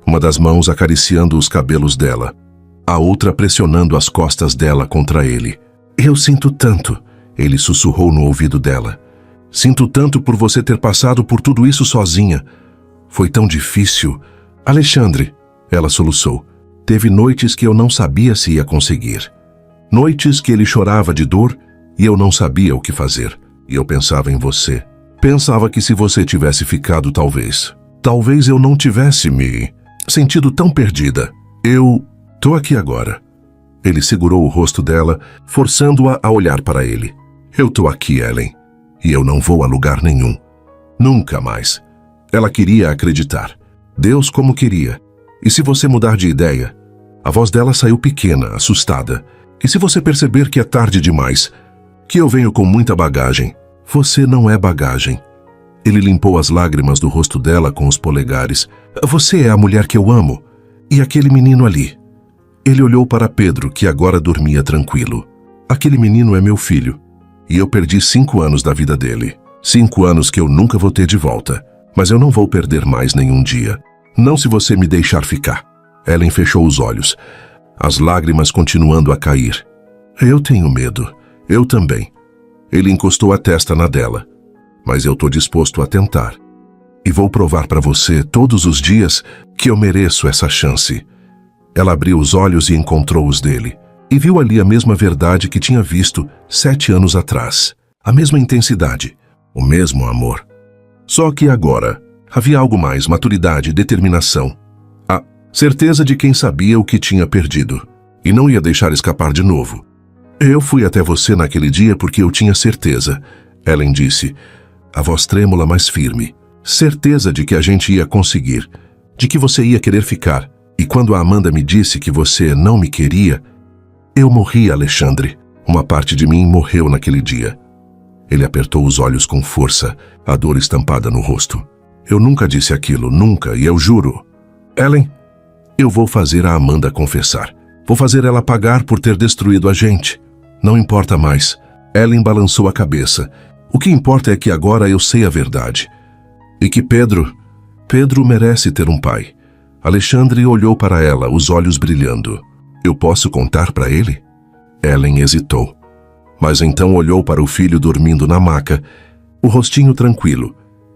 uma das mãos acariciando os cabelos dela, a outra pressionando as costas dela contra ele. Eu sinto tanto, ele sussurrou no ouvido dela. Sinto tanto por você ter passado por tudo isso sozinha. Foi tão difícil. Alexandre, ela soluçou. Teve noites que eu não sabia se ia conseguir. Noites que ele chorava de dor e eu não sabia o que fazer. E eu pensava em você. Pensava que se você tivesse ficado, talvez eu não tivesse me sentido tão perdida. Eu tô aqui agora. Ele segurou o rosto dela, forçando-a a olhar para ele. Eu tô aqui, Helen, e eu não vou a lugar nenhum. Nunca mais. Ela queria acreditar. Deus como queria. E se você mudar de ideia? A voz dela saiu pequena, assustada. E se você perceber que é tarde demais? Que eu venho com muita bagagem? Você não é bagagem. Ele limpou as lágrimas do rosto dela com os polegares. Você é a mulher que eu amo. E aquele menino ali? Ele olhou para Pedro, que agora dormia tranquilo. Aquele menino é meu filho. E eu perdi 5 anos da vida dele. 5 anos que eu nunca vou ter de volta. Mas eu não vou perder mais nenhum dia. Não se você me deixar ficar. Ellen fechou os olhos, as lágrimas continuando a cair. Eu tenho medo. Eu também. Ele encostou a testa na dela. Mas eu tô disposto a tentar. E vou provar para você todos os dias que eu mereço essa chance. Ela abriu os olhos e encontrou os dele. E viu ali a mesma verdade que tinha visto 7 anos atrás. A mesma intensidade. O mesmo amor. Só que agora havia algo mais, maturidade, determinação. A certeza de quem sabia o que tinha perdido. E não ia deixar escapar de novo. Eu fui até você naquele dia porque eu tinha certeza. Ellen disse, a voz trêmula, mas firme. Certeza de que a gente ia conseguir. De que você ia querer ficar. E quando a Amanda me disse que você não me queria, eu morri, Alexandre. Uma parte de mim morreu naquele dia. Ele apertou os olhos com força, a dor estampada no rosto. Eu nunca disse aquilo, nunca, e eu juro. Ellen, eu vou fazer a Amanda confessar. Vou fazer ela pagar por ter destruído a gente. Não importa mais. Ellen balançou a cabeça. O que importa é que agora eu sei a verdade. E que Pedro merece ter um pai. Alexandre olhou para ela, os olhos brilhando. Eu posso contar para ele? Ellen hesitou. Mas então olhou para o filho dormindo na maca, o rostinho tranquilo,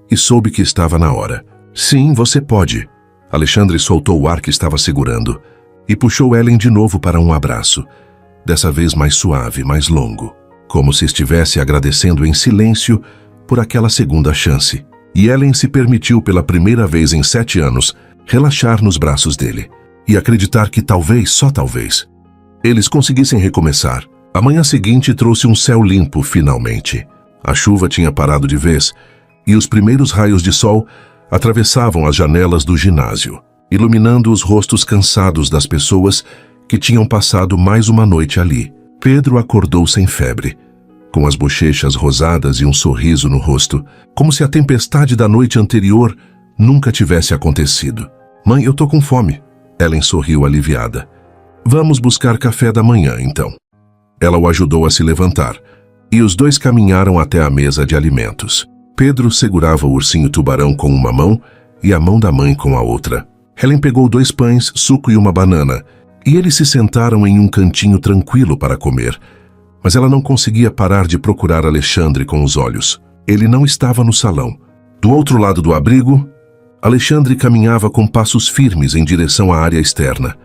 e soube que estava na hora. Sim, você pode. Alexandre soltou o ar que estava segurando e puxou Ellen de novo para um abraço, dessa vez mais suave, mais longo, como se estivesse agradecendo em silêncio por aquela segunda chance. E Ellen se permitiu pela primeira vez em 7 anos relaxar nos braços dele e acreditar que talvez, só talvez, eles conseguissem recomeçar. A manhã seguinte trouxe um céu limpo, finalmente. A chuva tinha parado de vez e os primeiros raios de sol atravessavam as janelas do ginásio, iluminando os rostos cansados das pessoas que tinham passado mais uma noite ali. Pedro acordou sem febre, com as bochechas rosadas e um sorriso no rosto, como se a tempestade da noite anterior nunca tivesse acontecido. Mãe, eu tô com fome. Ellen sorriu aliviada. Vamos buscar café da manhã, então. Ela o ajudou a se levantar, e os dois caminharam até a mesa de alimentos. Pedro segurava o ursinho tubarão com uma mão e a mão da mãe com a outra. Ellen pegou 2 pães, suco e uma banana, e eles se sentaram em um cantinho tranquilo para comer. Mas ela não conseguia parar de procurar Alexandre com os olhos. Ele não estava no salão. Do outro lado do abrigo, Alexandre caminhava com passos firmes em direção à área externa,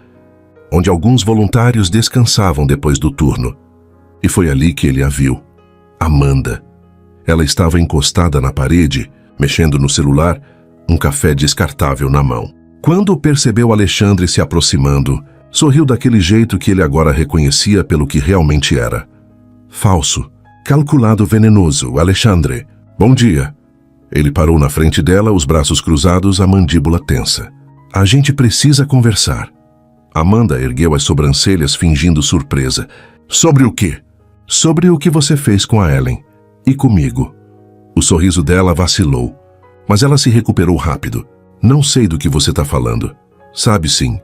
onde alguns voluntários descansavam depois do turno. E foi ali que ele a viu. Amanda. Ela estava encostada na parede, mexendo no celular, um café descartável na mão. Quando percebeu Alexandre se aproximando, sorriu daquele jeito que ele agora reconhecia pelo que realmente era. Falso, calculado, venenoso. Alexandre, bom dia. Ele parou na frente dela, os braços cruzados, a mandíbula tensa. A gente precisa conversar. Amanda ergueu as sobrancelhas fingindo surpresa. Sobre o quê? Sobre o que você fez com a Ellen. E comigo. O sorriso dela vacilou, mas ela se recuperou rápido. Não sei do que você está falando. Sabe sim.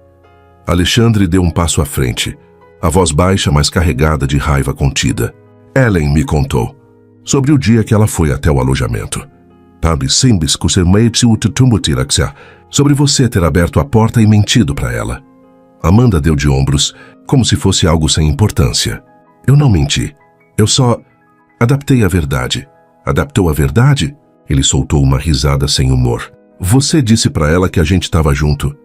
Alexandre deu um passo à frente, a voz baixa, mas carregada de raiva contida. Ellen me contou sobre o dia que ela foi até o alojamento. Sobre você ter aberto a porta e mentido para ela. Amanda deu de ombros, como se fosse algo sem importância. Eu não menti. Eu só adaptei a verdade. Adaptou a verdade? Ele soltou uma risada sem humor. Você disse para ela que a gente estava junto.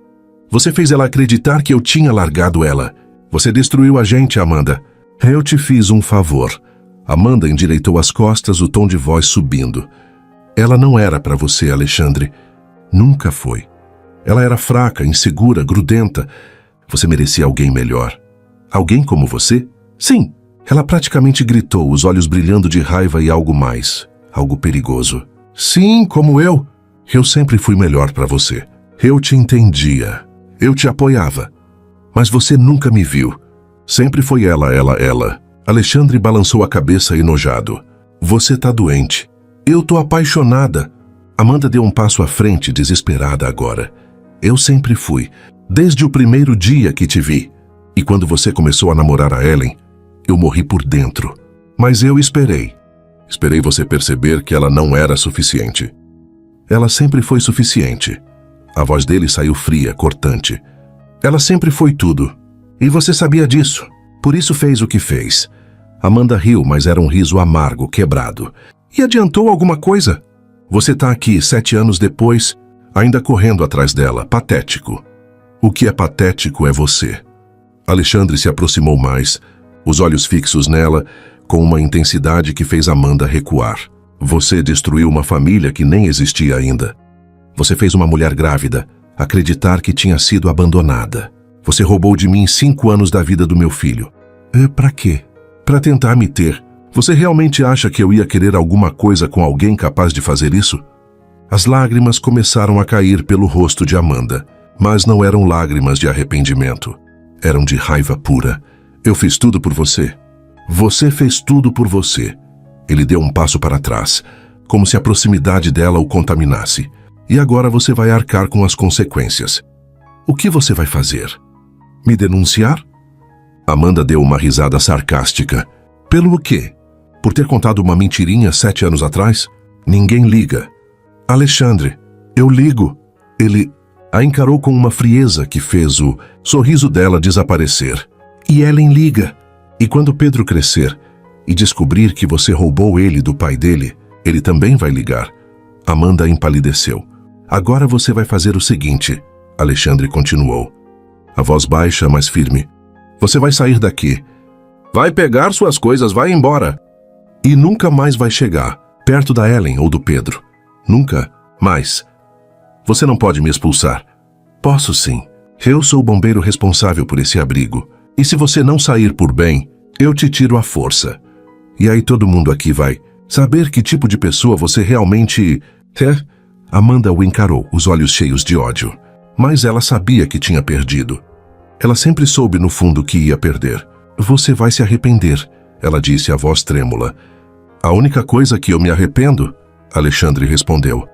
Você fez ela acreditar que eu tinha largado ela. Você destruiu a gente, Amanda. Eu te fiz um favor. Amanda endireitou as costas, o tom de voz subindo. Ela não era para você, Alexandre. Nunca foi. Ela era fraca, insegura, grudenta. Você merecia alguém melhor. Alguém como você? Sim. Ela praticamente gritou, os olhos brilhando de raiva e algo mais. Algo perigoso. Sim, como eu. Eu sempre fui melhor para você. Eu te entendia. Eu te apoiava. Mas você nunca me viu. Sempre foi ela. Alexandre balançou a cabeça enojado. Você tá doente. Eu tô apaixonada. Amanda deu um passo à frente, desesperada agora. Eu sempre fui. Desde o primeiro dia que te vi. E quando você começou a namorar a Ellen, eu morri por dentro. Mas eu esperei. Esperei você perceber que ela não era suficiente. Ela sempre foi suficiente. A voz dele saiu fria, cortante. Ela sempre foi tudo. E você sabia disso. Por isso fez o que fez. Amanda riu, mas era um riso amargo, quebrado. E adiantou alguma coisa? Você tá aqui 7 anos depois, ainda correndo atrás dela, patético. O que é patético é você. Alexandre se aproximou mais, os olhos fixos nela, com uma intensidade que fez Amanda recuar. Você destruiu uma família que nem existia ainda. Você fez uma mulher grávida acreditar que tinha sido abandonada. Você roubou de mim 5 anos da vida do meu filho. Pra quê? Pra tentar me ter. Você realmente acha que eu ia querer alguma coisa com alguém capaz de fazer isso? As lágrimas começaram a cair pelo rosto de Amanda, mas não eram lágrimas de arrependimento. Eram de raiva pura. Eu fiz tudo por você. Você fez tudo por você. Ele deu um passo para trás, como se a proximidade dela o contaminasse. E agora você vai arcar com as consequências. O que você vai fazer? Me denunciar? Amanda deu uma risada sarcástica. Pelo quê? Por ter contado uma mentirinha 7 anos atrás? Ninguém liga. Alexandre, eu ligo. Ele a encarou com uma frieza que fez o sorriso dela desaparecer. E Ellen liga. E quando Pedro crescer e descobrir que você roubou ele do pai dele, ele também vai ligar. Amanda empalideceu. Agora você vai fazer o seguinte, Alexandre continuou. A voz baixa, mas firme. Você vai sair daqui. Vai pegar suas coisas, vai embora. E nunca mais vai chegar perto da Ellen ou do Pedro. Nunca mais. Você não pode me expulsar. Posso sim. Eu sou o bombeiro responsável por esse abrigo. E se você não sair por bem, eu te tiro à força. E aí todo mundo aqui vai saber que tipo de pessoa você realmente é. Amanda o encarou, os olhos cheios de ódio. Mas ela sabia que tinha perdido. Ela sempre soube no fundo que ia perder. Você vai se arrepender, ela disse, a voz trêmula. A única coisa que eu me arrependo, Alexandre respondeu,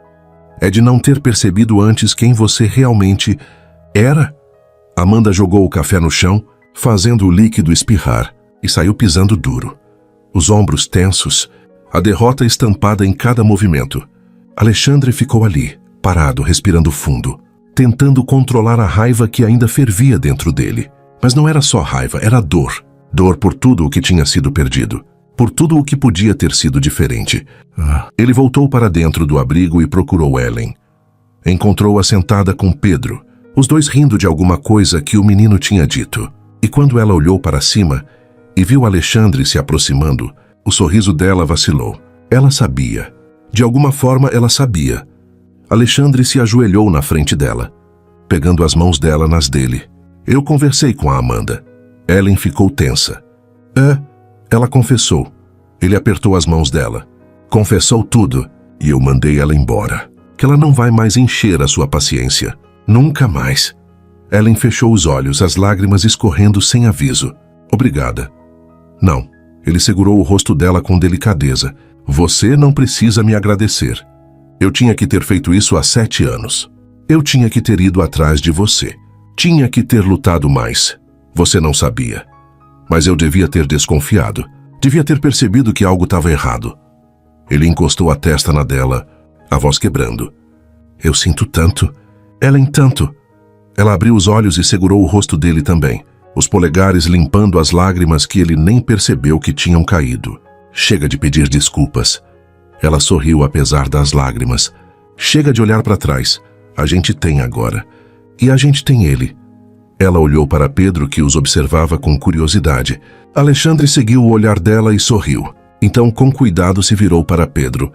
é de não ter percebido antes quem você realmente era. Amanda jogou o café no chão, fazendo o líquido espirrar, e saiu pisando duro. Os ombros tensos, a derrota estampada em cada movimento. Alexandre ficou ali, parado, respirando fundo, tentando controlar a raiva que ainda fervia dentro dele. Mas não era só raiva, era dor. Dor por tudo o que tinha sido perdido, por tudo o que podia ter sido diferente. Ele voltou para dentro do abrigo e procurou Ellen. Encontrou-a sentada com Pedro, os dois rindo de alguma coisa que o menino tinha dito. E quando ela olhou para cima e viu Alexandre se aproximando, o sorriso dela vacilou. Ela sabia. De alguma forma ela sabia. Alexandre se ajoelhou na frente dela, pegando as mãos dela nas dele. Eu conversei com a Amanda. Ellen ficou tensa. Ela confessou. Ele apertou as mãos dela. Confessou tudo, e eu mandei ela embora. Que ela não vai mais encher a sua paciência. Nunca mais. Ellen fechou os olhos, as lágrimas escorrendo sem aviso. Obrigada. Não. Ele segurou o rosto dela com delicadeza. Você não precisa me agradecer. Eu tinha que ter feito isso há 7 anos. Eu tinha que ter ido atrás de você. Tinha que ter lutado mais. Você não sabia. Mas eu devia ter desconfiado. Devia ter percebido que algo estava errado. Ele encostou a testa na dela, a voz quebrando. Eu sinto tanto. Ellen, tanto. Ela abriu os olhos e segurou o rosto dele também, os polegares limpando as lágrimas que ele nem percebeu que tinham caído. Chega de pedir desculpas. Ela sorriu apesar das lágrimas. Chega de olhar para trás. A gente tem agora. E a gente tem ele. Ela olhou para Pedro, que os observava com curiosidade. Alexandre seguiu o olhar dela e sorriu. Então, com cuidado, se virou para Pedro.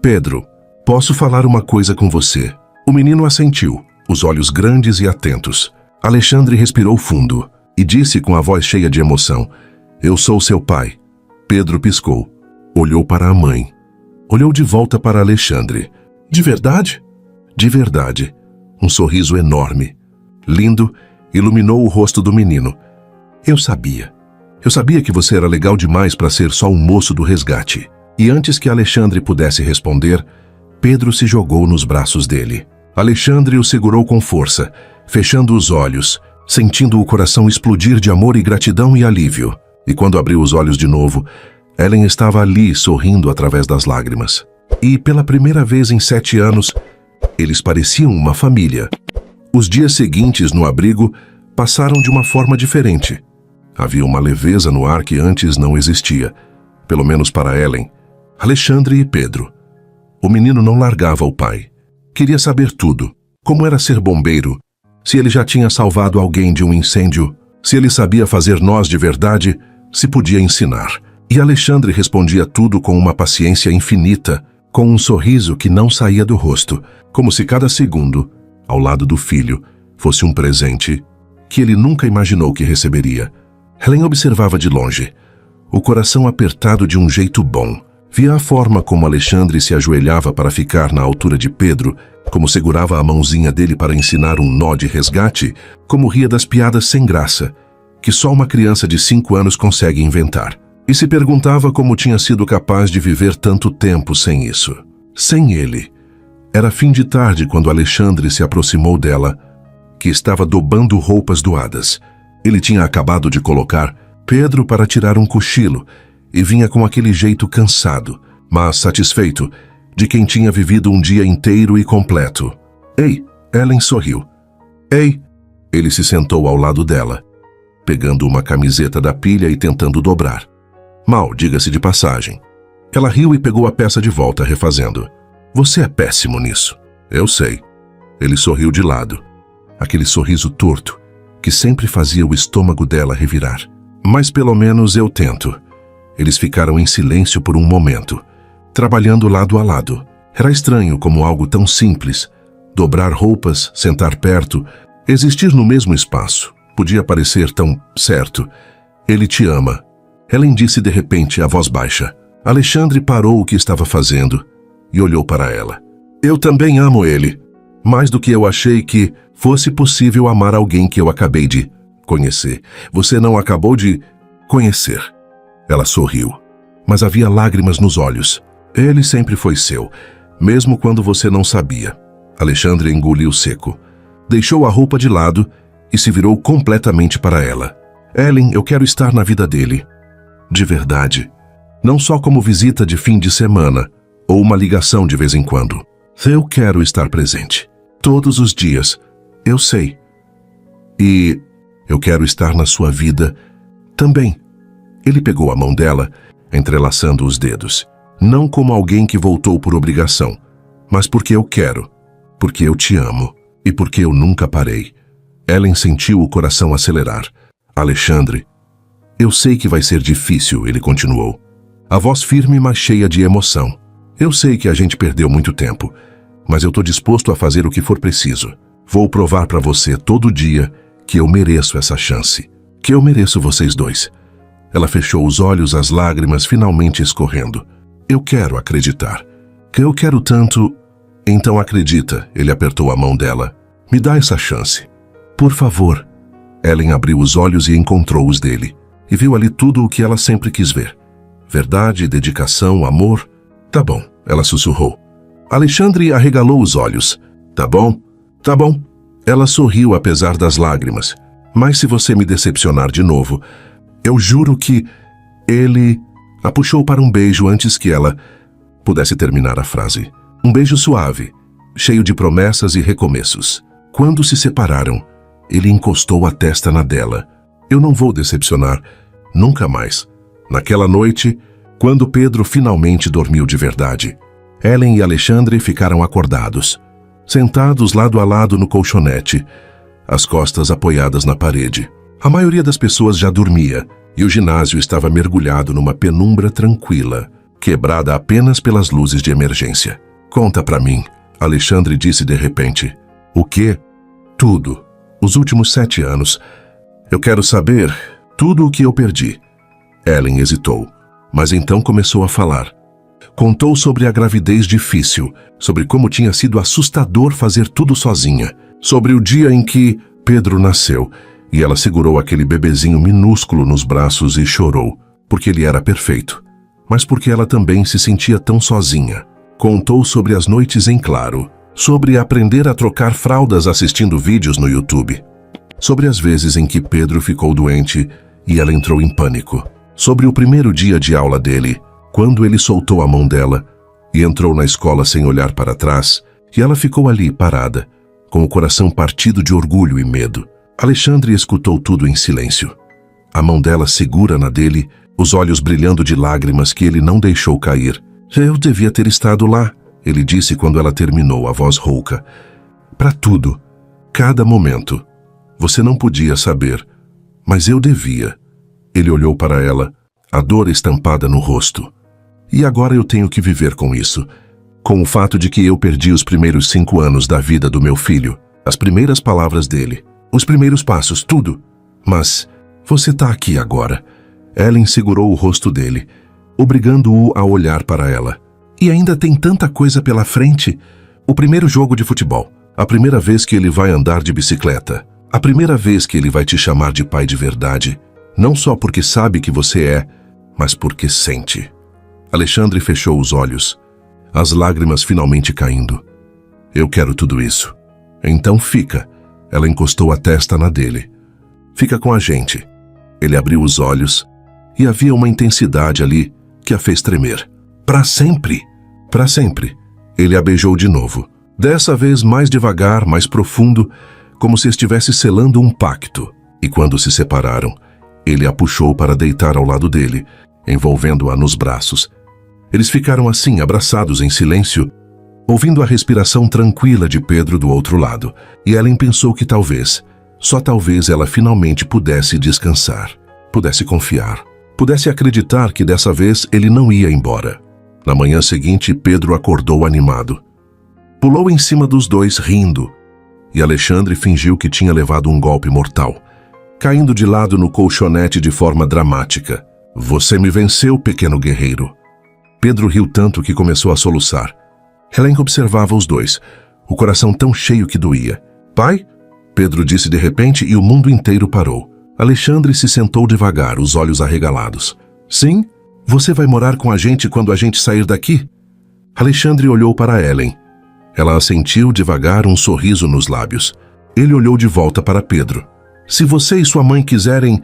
Pedro, posso falar uma coisa com você? O menino assentiu, os olhos grandes e atentos. Alexandre respirou fundo e disse com a voz cheia de emoção, eu sou seu pai. Pedro piscou. Olhou para a mãe. Olhou de volta para Alexandre. De verdade? De verdade. Um sorriso enorme, lindo, iluminou o rosto do menino. Eu sabia. Eu sabia que você era legal demais para ser só um moço do resgate. E antes que Alexandre pudesse responder, Pedro se jogou nos braços dele. Alexandre o segurou com força, fechando os olhos, sentindo o coração explodir de amor e gratidão e alívio. E quando abriu os olhos de novo, Ellen estava ali, sorrindo através das lágrimas. E, pela primeira vez em 7 anos, eles pareciam uma família. Os dias seguintes no abrigo passaram de uma forma diferente. Havia uma leveza no ar que antes não existia, pelo menos para Ellen, Alexandre e Pedro. O menino não largava o pai. Queria saber tudo. Como era ser bombeiro? Se ele já tinha salvado alguém de um incêndio? Se ele sabia fazer nós de verdade? Se podia ensinar? E Alexandre respondia tudo com uma paciência infinita, com um sorriso que não saía do rosto, como se cada segundo, ao lado do filho, fosse um presente que ele nunca imaginou que receberia. Helen observava de longe, o coração apertado de um jeito bom. Via a forma como Alexandre se ajoelhava para ficar na altura de Pedro, como segurava a mãozinha dele para ensinar um nó de resgate, como ria das piadas sem graça, que só uma criança de 5 anos consegue inventar. E se perguntava como tinha sido capaz de viver tanto tempo sem isso. Sem ele. Era fim de tarde quando Alexandre se aproximou dela, que estava dobando roupas doadas. Ele tinha acabado de colocar Pedro para tirar um cochilo e vinha com aquele jeito cansado, mas satisfeito, de quem tinha vivido um dia inteiro e completo. Ei, Ellen sorriu. Ei, ele se sentou ao lado dela, pegando uma camiseta da pilha e tentando dobrar. Mal, diga-se de passagem. Ela riu e pegou a peça de volta, refazendo. Você é péssimo nisso. Eu sei. Ele sorriu de lado. Aquele sorriso torto, que sempre fazia o estômago dela revirar. Mas pelo menos eu tento. Eles ficaram em silêncio por um momento, trabalhando lado a lado. Era estranho como algo tão simples, dobrar roupas, sentar perto, existir no mesmo espaço, podia parecer tão certo. Ele te ama. Helen disse de repente, a voz baixa. Alexandre parou o que estava fazendo e olhou para ela. Eu também amo ele, mais do que eu achei que fosse possível amar alguém que eu acabei de conhecer. Você não acabou de conhecer. Ela sorriu, mas havia lágrimas nos olhos. Ele sempre foi seu, mesmo quando você não sabia. Alexandre engoliu seco. Deixou a roupa de lado e se virou completamente para ela. Ellen, eu quero estar na vida dele. De verdade. Não só como visita de fim de semana, ou uma ligação de vez em quando. Eu quero estar presente. Todos os dias. Eu sei. E eu quero estar na sua vida também. Ele pegou a mão dela, entrelaçando os dedos. Não como alguém que voltou por obrigação, mas porque eu quero, porque eu te amo e porque eu nunca parei. Ellen sentiu o coração acelerar. Alexandre, eu sei que vai ser difícil, ele continuou. A voz firme, mas cheia de emoção. Eu sei que a gente perdeu muito tempo, mas eu estou disposto a fazer o que for preciso. Vou provar para você todo dia que eu mereço essa chance, que eu mereço vocês dois. Ela fechou os olhos, as lágrimas finalmente escorrendo. Eu quero acreditar. Que eu quero tanto. Então acredita, ele apertou a mão dela. Me dá essa chance. Por favor. Ellen abriu os olhos e encontrou os dele. E viu ali tudo o que ela sempre quis ver. Verdade, dedicação, amor. Tá bom, ela sussurrou. Alexandre arregalou os olhos. Tá bom? Tá bom. Ela sorriu apesar das lágrimas. Mas se você me decepcionar de novo, eu juro que... Ele a puxou para um beijo antes que ela pudesse terminar a frase. Um beijo suave, cheio de promessas e recomeços. Quando se separaram, ele encostou a testa na dela. Eu não vou decepcionar, nunca mais. Naquela noite, quando Pedro finalmente dormiu de verdade, Ellen e Alexandre ficaram acordados, sentados lado a lado no colchonete, as costas apoiadas na parede. A maioria das pessoas já dormia, e o ginásio estava mergulhado numa penumbra tranquila, quebrada apenas pelas luzes de emergência. Conta pra mim, Alexandre disse de repente. O quê? Tudo. Os últimos 7 anos. Eu quero saber tudo o que eu perdi. Ellen hesitou, mas então começou a falar. Contou sobre a gravidez difícil, sobre como tinha sido assustador fazer tudo sozinha, sobre o dia em que Pedro nasceu, e ela segurou aquele bebezinho minúsculo nos braços e chorou, porque ele era perfeito, mas porque ela também se sentia tão sozinha. Contou sobre as noites em claro, sobre aprender a trocar fraldas assistindo vídeos no YouTube, sobre as vezes em que Pedro ficou doente e ela entrou em pânico, sobre o primeiro dia de aula dele, quando ele soltou a mão dela e entrou na escola sem olhar para trás, e ela ficou ali parada, com o coração partido de orgulho e medo. Alexandre escutou tudo em silêncio. A mão dela segura na dele, os olhos brilhando de lágrimas que ele não deixou cair. Eu devia ter estado lá, ele disse quando ela terminou, a voz rouca. Para tudo, cada momento. Você não podia saber, mas eu devia. Ele olhou para ela, a dor estampada no rosto. E agora eu tenho que viver com isso. Com o fato de que eu perdi os primeiros 5 anos da vida do meu filho, as primeiras palavras dele, os primeiros passos, tudo. Mas você está aqui agora. Ellen segurou o rosto dele, obrigando-o a olhar para ela. E ainda tem tanta coisa pela frente. O primeiro jogo de futebol, a primeira vez que ele vai andar de bicicleta, a primeira vez que ele vai te chamar de pai de verdade, não só porque sabe que você é, mas porque sente. Alexandre fechou os olhos, as lágrimas finalmente caindo. Eu quero tudo isso. Então fica. Ela encostou a testa na dele. Fica com a gente. Ele abriu os olhos e havia uma intensidade ali que a fez tremer. Para sempre. Para sempre. Ele a beijou de novo. Dessa vez mais devagar, mais profundo, como se estivesse selando um pacto. E quando se separaram, ele a puxou para deitar ao lado dele, envolvendo-a nos braços. Eles ficaram assim, abraçados em silêncio, ouvindo a respiração tranquila de Pedro do outro lado. E Ellen pensou que talvez, só talvez ela finalmente pudesse descansar, pudesse confiar, pudesse acreditar que dessa vez ele não ia embora. Na manhã seguinte, Pedro acordou animado. Pulou em cima dos dois, rindo, e Alexandre fingiu que tinha levado um golpe mortal, caindo de lado no colchonete de forma dramática. Você me venceu, pequeno guerreiro. Pedro riu tanto que começou a soluçar. Helen observava os dois, o coração tão cheio que doía. Pai? Pedro disse de repente e o mundo inteiro parou. Alexandre se sentou devagar, os olhos arregalados. Sim? Você vai morar com a gente quando a gente sair daqui? Alexandre olhou para Helen. Ela assentiu devagar, um sorriso nos lábios. Ele olhou de volta para Pedro. Se você e sua mãe quiserem,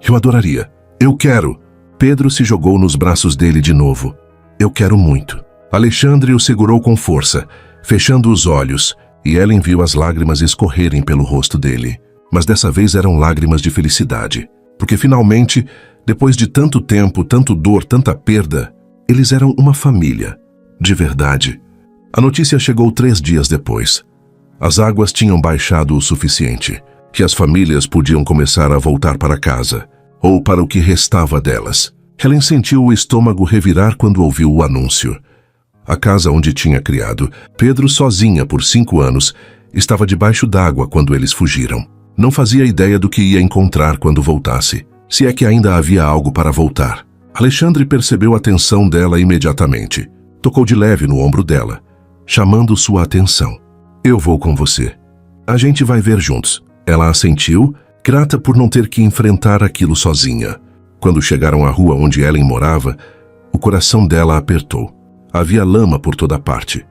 eu adoraria. Eu quero. Pedro se jogou nos braços dele de novo. Eu quero muito. Alexandre o segurou com força, fechando os olhos, e Ellen viu as lágrimas escorrerem pelo rosto dele. Mas dessa vez eram lágrimas de felicidade, porque finalmente, depois de tanto tempo, tanto dor, tanta perda, eles eram uma família, de verdade. A notícia chegou 3 dias depois. As águas tinham baixado o suficiente, que as famílias podiam começar a voltar para casa, ou para o que restava delas. Helen sentiu o estômago revirar quando ouviu o anúncio. A casa onde tinha criado Pedro sozinha por 5 anos estava debaixo d'água quando eles fugiram. Não fazia ideia do que ia encontrar quando voltasse, se é que ainda havia algo para voltar. Alexandre percebeu a tensão dela imediatamente. Tocou de leve no ombro dela, chamando sua atenção. Eu vou com você. A gente vai ver juntos. Ela assentiu, grata por não ter que enfrentar aquilo sozinha. Quando chegaram à rua onde Ellen morava, o coração dela apertou. Havia lama por toda parte.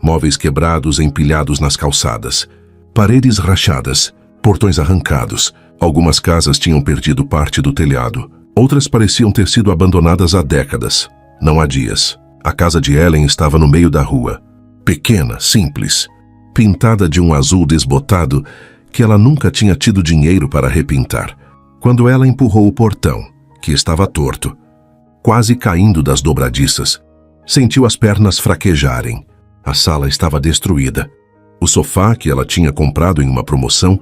Móveis quebrados empilhados nas calçadas. Paredes rachadas. Portões arrancados. Algumas casas tinham perdido parte do telhado. Outras pareciam ter sido abandonadas há décadas. Não há dias. A casa de Ellen estava no meio da rua. Pequena, simples. Pintada de um azul desbotado que ela nunca tinha tido dinheiro para repintar. Quando ela empurrou o portão, que estava torto, quase caindo das dobradiças, sentiu as pernas fraquejarem. A sala estava destruída. O sofá, que ela tinha comprado em uma promoção,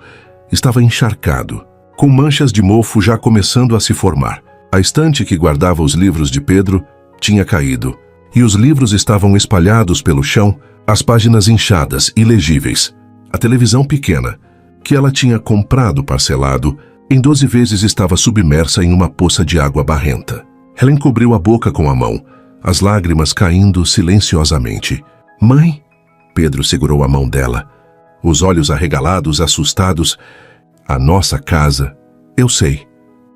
estava encharcado, com manchas de mofo já começando a se formar. A estante que guardava os livros de Pedro tinha caído, e os livros estavam espalhados pelo chão, as páginas inchadas, ilegíveis. A televisão pequena, que ela tinha comprado parcelado, em 12 vezes estava submersa em uma poça de água barrenta. Helen cobriu a boca com a mão, as lágrimas caindo silenciosamente. Mãe? Pedro segurou a mão dela, os olhos arregalados, assustados. A nossa casa. Eu sei.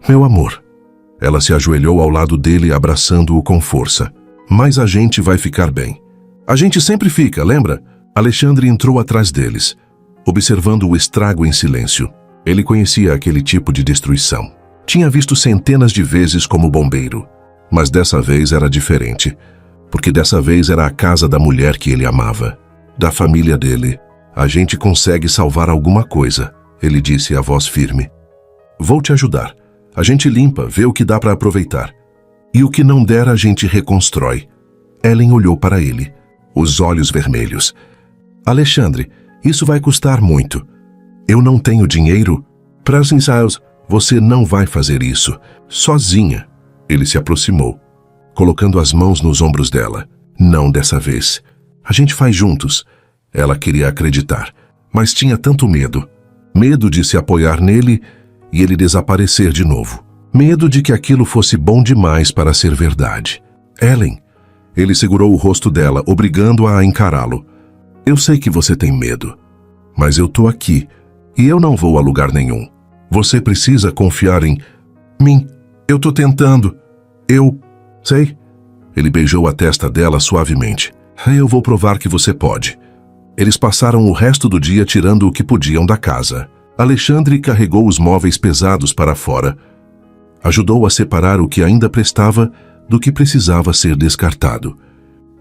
Meu amor. Ela se ajoelhou ao lado dele, abraçando-o com força. Mas a gente vai ficar bem. A gente sempre fica, lembra? Alexandre entrou atrás deles, observando o estrago em silêncio. Ele conhecia aquele tipo de destruição. Tinha visto centenas de vezes como bombeiro, mas dessa vez era diferente, porque dessa vez era a casa da mulher que ele amava, da família dele. A gente consegue salvar alguma coisa, ele disse a voz firme. Vou te ajudar. A gente limpa, vê o que dá para aproveitar. E o que não der, a gente reconstrói. Ellen olhou para ele, os olhos vermelhos. Alexandre, isso vai custar muito. Eu não tenho dinheiro. Presencials, você não vai fazer isso. Sozinha. Ele se aproximou, colocando as mãos nos ombros dela. Não dessa vez. A gente faz juntos. Ela queria acreditar, mas tinha tanto medo. Medo de se apoiar nele e ele desaparecer de novo. Medo de que aquilo fosse bom demais para ser verdade. Ellen, ele segurou o rosto dela, obrigando-a a encará-lo. Eu sei que você tem medo, mas eu tô aqui e eu não vou a lugar nenhum. Você precisa confiar em mim. Eu tô tentando. Eu sei. Ele beijou a testa dela suavemente. Eu vou provar que você pode. Eles passaram o resto do dia tirando o que podiam da casa. Alexandre carregou os móveis pesados para fora. Ajudou a separar o que ainda prestava do que precisava ser descartado.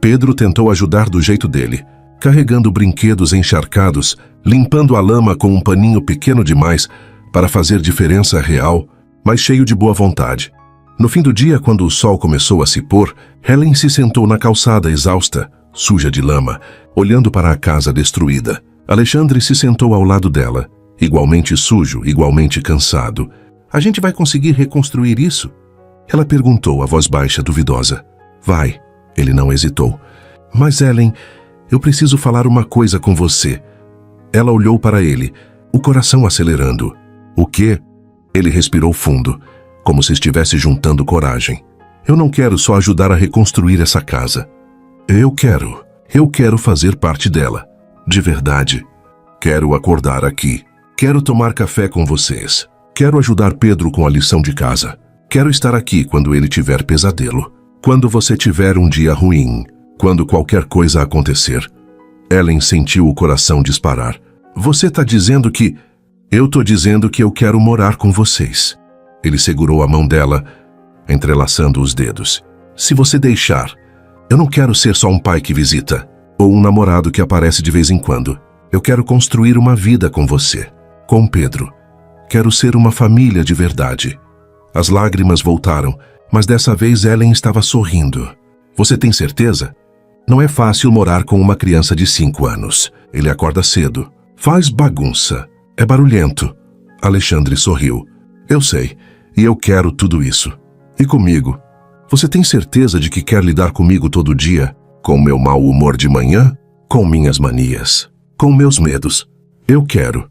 Pedro tentou ajudar do jeito dele, carregando brinquedos encharcados, limpando a lama com um paninho pequeno demais para fazer diferença real, mas cheio de boa vontade. No fim do dia, quando o sol começou a se pôr, Helen se sentou na calçada exausta, suja de lama, olhando para a casa destruída. Alexandre se sentou ao lado dela, igualmente sujo, igualmente cansado. A gente vai conseguir reconstruir isso? Ela perguntou, a voz baixa, duvidosa. Vai. Ele não hesitou. Mas, Ellen, eu preciso falar uma coisa com você. Ela olhou para ele, o coração acelerando. O quê? Ele respirou fundo, como se estivesse juntando coragem. Eu não quero só ajudar a reconstruir essa casa. Eu quero fazer parte dela. De verdade. Quero acordar aqui. Quero tomar café com vocês. Quero ajudar Pedro com a lição de casa. Quero estar aqui quando ele tiver pesadelo. Quando você tiver um dia ruim. Quando qualquer coisa acontecer. Ellen sentiu o coração disparar. Você tá dizendo que... Eu tô dizendo que eu quero morar com vocês. Ele segurou a mão dela, entrelaçando os dedos. Se você deixar, eu não quero ser só um pai que visita, ou um namorado que aparece de vez em quando. Eu quero construir uma vida com você, com Pedro. Quero ser uma família de verdade. As lágrimas voltaram, mas dessa vez Ellen estava sorrindo. Você tem certeza? Não é fácil morar com uma criança de 5 anos. Ele acorda cedo. Faz bagunça. É barulhento. Alexandre sorriu. Eu sei, e eu quero tudo isso. E comigo? Você tem certeza de que quer lidar comigo todo dia? Com meu mau humor de manhã? Com minhas manias? Com meus medos? Eu quero.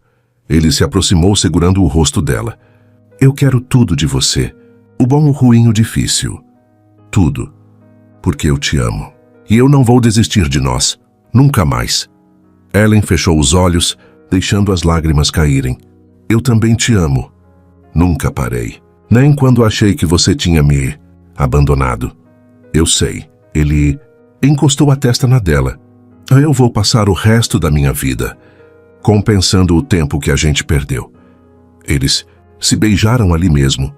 Ele se aproximou segurando o rosto dela. Eu quero tudo de você. O bom, o ruim, o difícil. Tudo. Porque eu te amo. E eu não vou desistir de nós. Nunca mais. Ellen fechou os olhos, deixando as lágrimas caírem. Eu também te amo. Nunca parei. Nem quando achei que você tinha me abandonado. Eu sei. Ele encostou a testa na dela. Eu vou passar o resto da minha vida compensando o tempo que a gente perdeu. Eles se beijaram ali mesmo,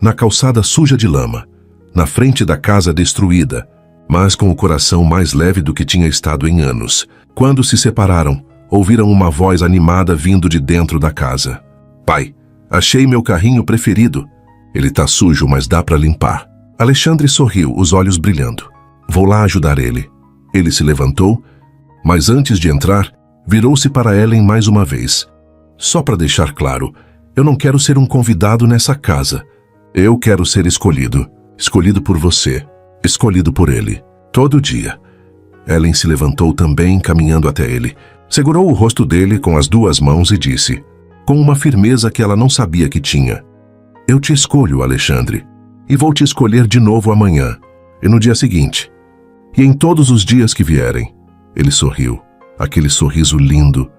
na calçada suja de lama, na frente da casa destruída, mas com o coração mais leve do que tinha estado em anos. Quando se separaram, ouviram uma voz animada vindo de dentro da casa. Pai, achei meu carrinho preferido. Ele tá sujo, mas dá para limpar. Alexandre sorriu, os olhos brilhando. Vou lá ajudar ele. Ele se levantou, mas antes de entrar, virou-se para Ellen mais uma vez. Só para deixar claro, eu não quero ser um convidado nessa casa. Eu quero ser escolhido. Escolhido por você. Escolhido por ele. Todo dia. Ellen se levantou também, caminhando até ele. Segurou o rosto dele com as 2 mãos e disse, com uma firmeza que ela não sabia que tinha, eu te escolho, Alexandre, e vou te escolher de novo amanhã, e no dia seguinte, e em todos os dias que vierem. Ele sorriu, aquele sorriso lindo,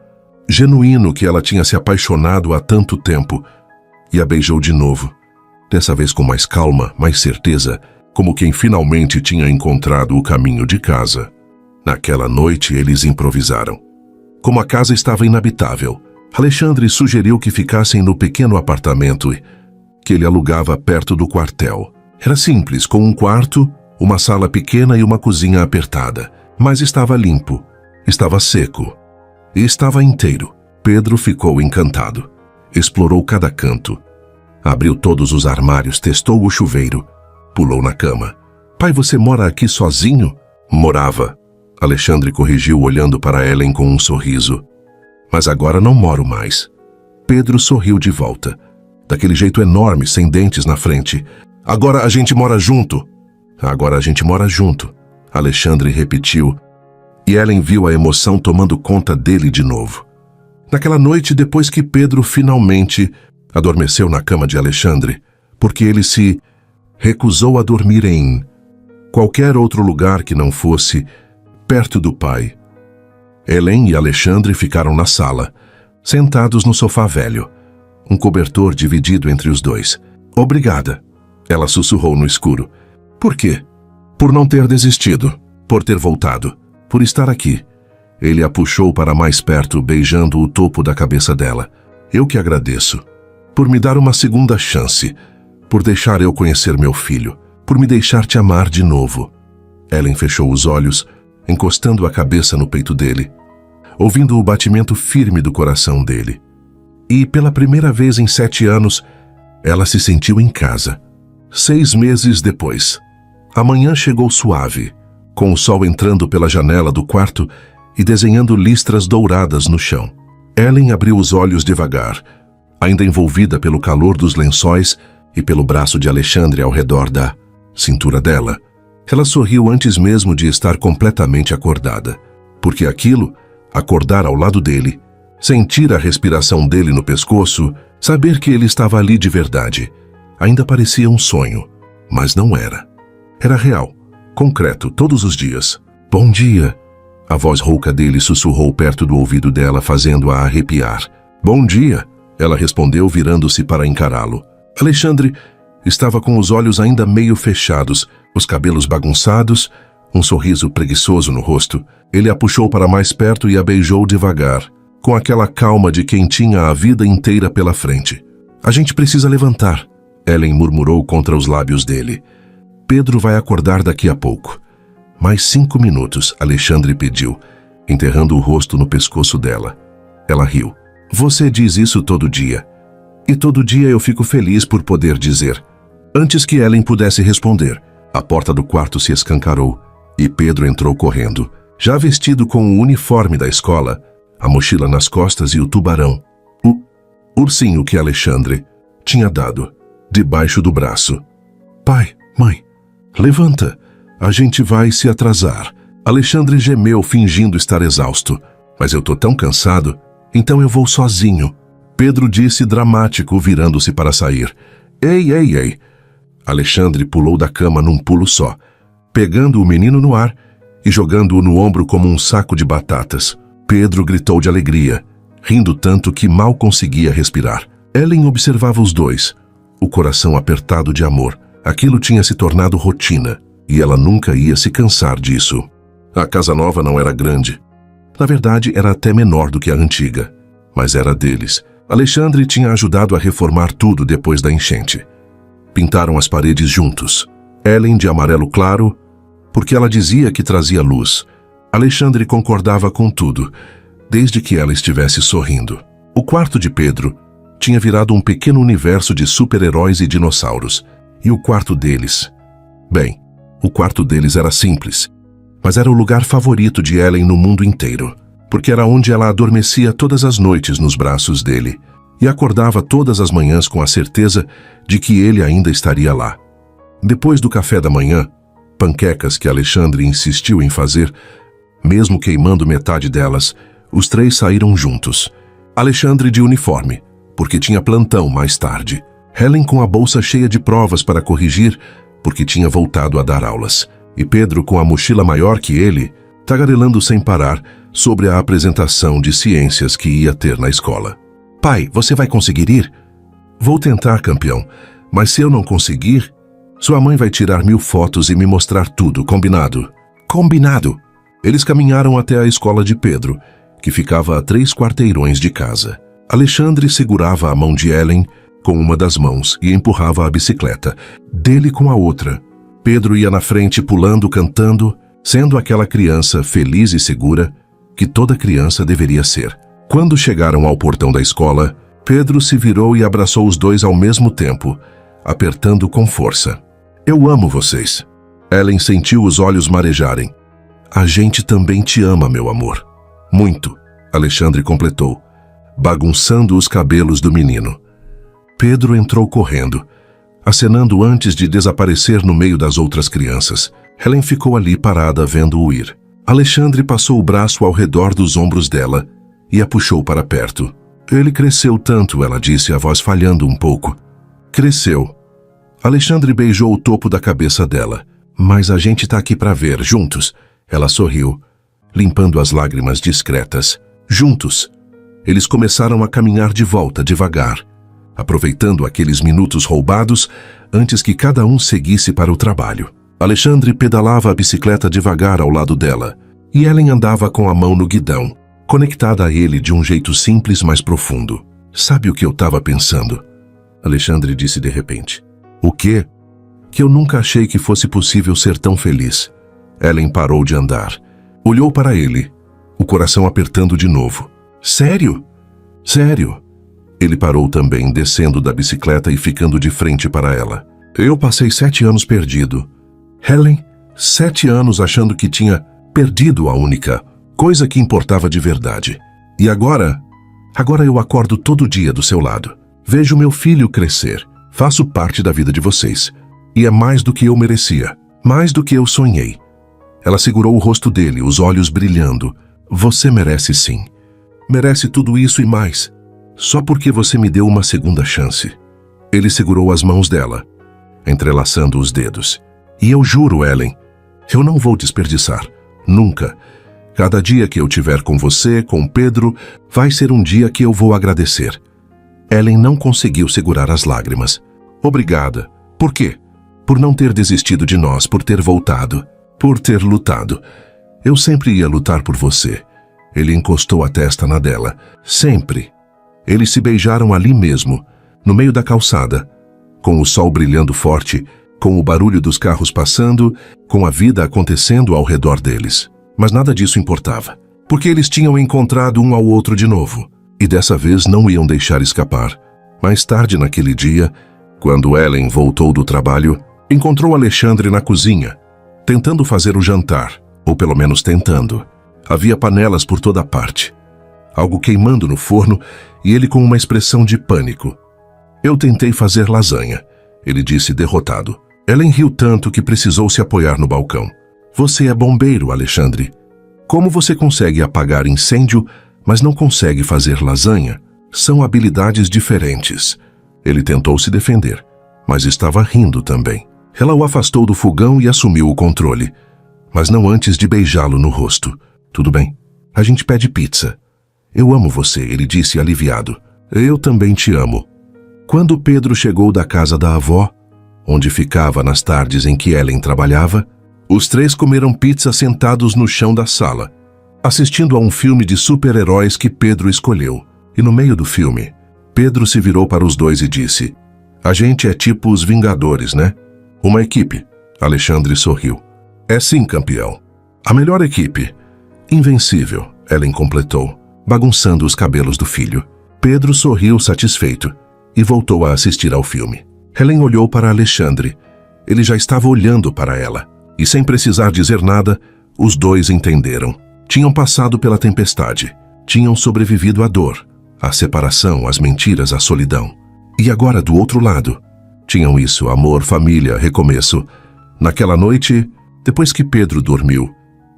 genuíno que ela tinha se apaixonado há tanto tempo, e a beijou de novo, dessa vez com mais calma, mais certeza, como quem finalmente tinha encontrado o caminho de casa. Naquela noite eles improvisaram. Como a casa estava inabitável, Alexandre sugeriu que ficassem no pequeno apartamento que ele alugava perto do quartel. Era simples, com um quarto, uma sala pequena e uma cozinha apertada, mas estava limpo, estava seco e estava inteiro. Pedro ficou encantado. Explorou cada canto. Abriu todos os armários, testou o chuveiro, pulou na cama. Pai, você mora aqui sozinho? Morava. Alexandre corrigiu olhando para Helen com um sorriso. Mas agora não moro mais. Pedro sorriu de volta. Daquele jeito enorme, sem dentes na frente. Agora a gente mora junto. Agora a gente mora junto. Alexandre repetiu. E Helen viu a emoção tomando conta dele de novo. Naquela noite, depois que Pedro finalmente adormeceu na cama de Alexandre, porque ele se recusou a dormir em qualquer outro lugar que não fosse perto do pai. Helen e Alexandre ficaram na sala, sentados no sofá velho, um cobertor dividido entre os dois. Obrigada, ela sussurrou no escuro. Por quê? Por não ter desistido, por ter voltado, por estar aqui. Ele a puxou para mais perto, beijando o topo da cabeça dela. Eu que agradeço. Por me dar uma segunda chance. Por deixar eu conhecer meu filho. Por me deixar te amar de novo. Helen fechou os olhos, encostando a cabeça no peito dele, ouvindo o batimento firme do coração dele. E, pela primeira vez em 7 anos, ela se sentiu em casa. 6 meses depois, a manhã chegou suave, com o sol entrando pela janela do quarto e desenhando listras douradas no chão. Helen abriu os olhos devagar, ainda envolvida pelo calor dos lençóis e pelo braço de Alexandre ao redor da cintura dela. Ela sorriu antes mesmo de estar completamente acordada, porque aquilo, acordar ao lado dele, sentir a respiração dele no pescoço, saber que ele estava ali de verdade, ainda parecia um sonho, mas não era. Era real, concreto, todos os dias. Bom dia. A voz rouca dele sussurrou perto do ouvido dela, fazendo-a arrepiar. Bom dia, ela respondeu, virando-se para encará-lo. Alexandre estava com os olhos ainda meio fechados, os cabelos bagunçados, um sorriso preguiçoso no rosto. Ele a puxou para mais perto e a beijou devagar, com aquela calma de quem tinha a vida inteira pela frente. A gente precisa levantar, Helen murmurou contra os lábios dele. Pedro vai acordar daqui a pouco. Mais 5 minutos, Alexandre pediu, enterrando o rosto no pescoço dela. Ela riu. Você diz isso todo dia. E todo dia eu fico feliz por poder dizer. Antes que Helen pudesse responder, a porta do quarto se escancarou e Pedro entrou correndo, já vestido com o uniforme da escola, a mochila nas costas e o tubarão, o ursinho que Alexandre tinha dado, debaixo do braço. Pai, mãe, levanta. A gente vai se atrasar. Alexandre gemeu, fingindo estar exausto. Mas eu tô tão cansado, então eu vou sozinho. Pedro disse dramático, virando-se para sair. Ei, ei, ei. Alexandre pulou da cama num pulo só, pegando o menino no ar e jogando-o no ombro como um saco de batatas. Pedro gritou de alegria, rindo tanto que mal conseguia respirar. Helen observava os dois, o coração apertado de amor. Aquilo tinha se tornado rotina. E ela nunca ia se cansar disso. A casa nova não era grande. Na verdade, era até menor do que a antiga. Mas era deles. Alexandre tinha ajudado a reformar tudo depois da enchente. Pintaram as paredes juntos. Helen de amarelo claro, porque ela dizia que trazia luz. Alexandre concordava com tudo, desde que ela estivesse sorrindo. O quarto de Pedro tinha virado um pequeno universo de super-heróis e dinossauros. E o quarto deles? Bem, o quarto deles era simples, mas era o lugar favorito de Helen no mundo inteiro, porque era onde ela adormecia todas as noites nos braços dele e acordava todas as manhãs com a certeza de que ele ainda estaria lá. Depois do café da manhã, panquecas que Alexandre insistiu em fazer, mesmo queimando metade delas, os 3 saíram juntos. Alexandre de uniforme, porque tinha plantão mais tarde. Helen com a bolsa cheia de provas para corrigir, porque tinha voltado a dar aulas, e Pedro com a mochila maior que ele, tagarelando sem parar sobre a apresentação de ciências que ia ter na escola. Pai, você vai conseguir ir? Vou tentar, campeão, mas se eu não conseguir, sua mãe vai tirar 1000 fotos e me mostrar tudo, combinado? Combinado! Eles caminharam até a escola de Pedro, que ficava a 3 quarteirões de casa. Alexandre segurava a mão de Helen com uma das mãos e empurrava a bicicleta, dele com a outra. Pedro ia na frente pulando, cantando, sendo aquela criança feliz e segura que toda criança deveria ser. Quando chegaram ao portão da escola, Pedro se virou e abraçou os dois ao mesmo tempo, apertando com força. Eu amo vocês. Helen sentiu os olhos marejarem. A gente também te ama, meu amor. Muito, Alexandre completou, bagunçando os cabelos do menino. Pedro entrou correndo, acenando antes de desaparecer no meio das outras crianças. Helen ficou ali parada vendo-o ir. Alexandre passou o braço ao redor dos ombros dela e a puxou para perto. Ele cresceu tanto, ela disse, a voz falhando um pouco. Cresceu. Alexandre beijou o topo da cabeça dela. Mas a gente tá aqui para ver, juntos. Ela sorriu, limpando as lágrimas discretas. Juntos. Eles começaram a caminhar de volta, devagar, aproveitando aqueles minutos roubados antes que cada um seguisse para o trabalho. Alexandre pedalava a bicicleta devagar ao lado dela, e Helen andava com a mão no guidão, conectada a ele de um jeito simples, mas profundo. Sabe o que eu estava pensando? Alexandre disse de repente. O quê? Que eu nunca achei que fosse possível ser tão feliz. Helen parou de andar. Olhou para ele, o coração apertando de novo. Sério? Sério? Ele parou também, descendo da bicicleta e ficando de frente para ela. Eu passei 7 anos perdido. Helen, 7 anos achando que tinha perdido a única coisa que importava de verdade. E agora eu acordo todo dia do seu lado. Vejo meu filho crescer. Faço parte da vida de vocês. E é mais do que eu merecia. Mais do que eu sonhei. Ela segurou o rosto dele, os olhos brilhando. Você merece sim. Merece tudo isso e mais. Só porque você me deu uma segunda chance. Ele segurou as mãos dela, entrelaçando os dedos. E eu juro, Helen, eu não vou desperdiçar. Nunca. Cada dia que eu tiver com você, com Pedro, vai ser um dia que eu vou agradecer. Helen não conseguiu segurar as lágrimas. Obrigada. Por quê? Por não ter desistido de nós, por ter voltado, por ter lutado. Eu sempre ia lutar por você. Ele encostou a testa na dela. Sempre. Eles se beijaram ali mesmo, no meio da calçada, com o sol brilhando forte, com o barulho dos carros passando, com a vida acontecendo ao redor deles. Mas nada disso importava, porque eles tinham encontrado um ao outro de novo, e dessa vez não iam deixar escapar. Mais tarde naquele dia, quando Helen voltou do trabalho, encontrou Alexandre na cozinha, tentando fazer o jantar, ou pelo menos tentando. Havia panelas por toda parte, algo queimando no forno, e ele com uma expressão de pânico. Eu tentei fazer lasanha, ele disse derrotado. Helen riu tanto que precisou se apoiar no balcão. Você é bombeiro, Alexandre. Como você consegue apagar incêndio, mas não consegue fazer lasanha? São habilidades diferentes. Ele tentou se defender, mas estava rindo também. Ela o afastou do fogão e assumiu o controle, mas não antes de beijá-lo no rosto. Tudo bem, a gente pede pizza. Eu amo você, ele disse aliviado. Eu também te amo. Quando Pedro chegou da casa da avó, onde ficava nas tardes em que Helen trabalhava, os 3 comeram pizza sentados no chão da sala, assistindo a um filme de super-heróis que Pedro escolheu. E no meio do filme, Pedro se virou para os dois e disse: A gente é tipo os Vingadores, né? Uma equipe. Alexandre sorriu. É sim, campeão. A melhor equipe. Invencível, Helen completou, bagunçando os cabelos do filho. Pedro sorriu satisfeito e voltou a assistir ao filme. Helen olhou para Alexandre. Ele já estava olhando para ela. E sem precisar dizer nada, os dois entenderam. Tinham passado pela tempestade. Tinham sobrevivido à dor, à separação, às mentiras, à solidão. E agora, do outro lado, tinham isso, amor, família, recomeço. Naquela noite, depois que Pedro dormiu,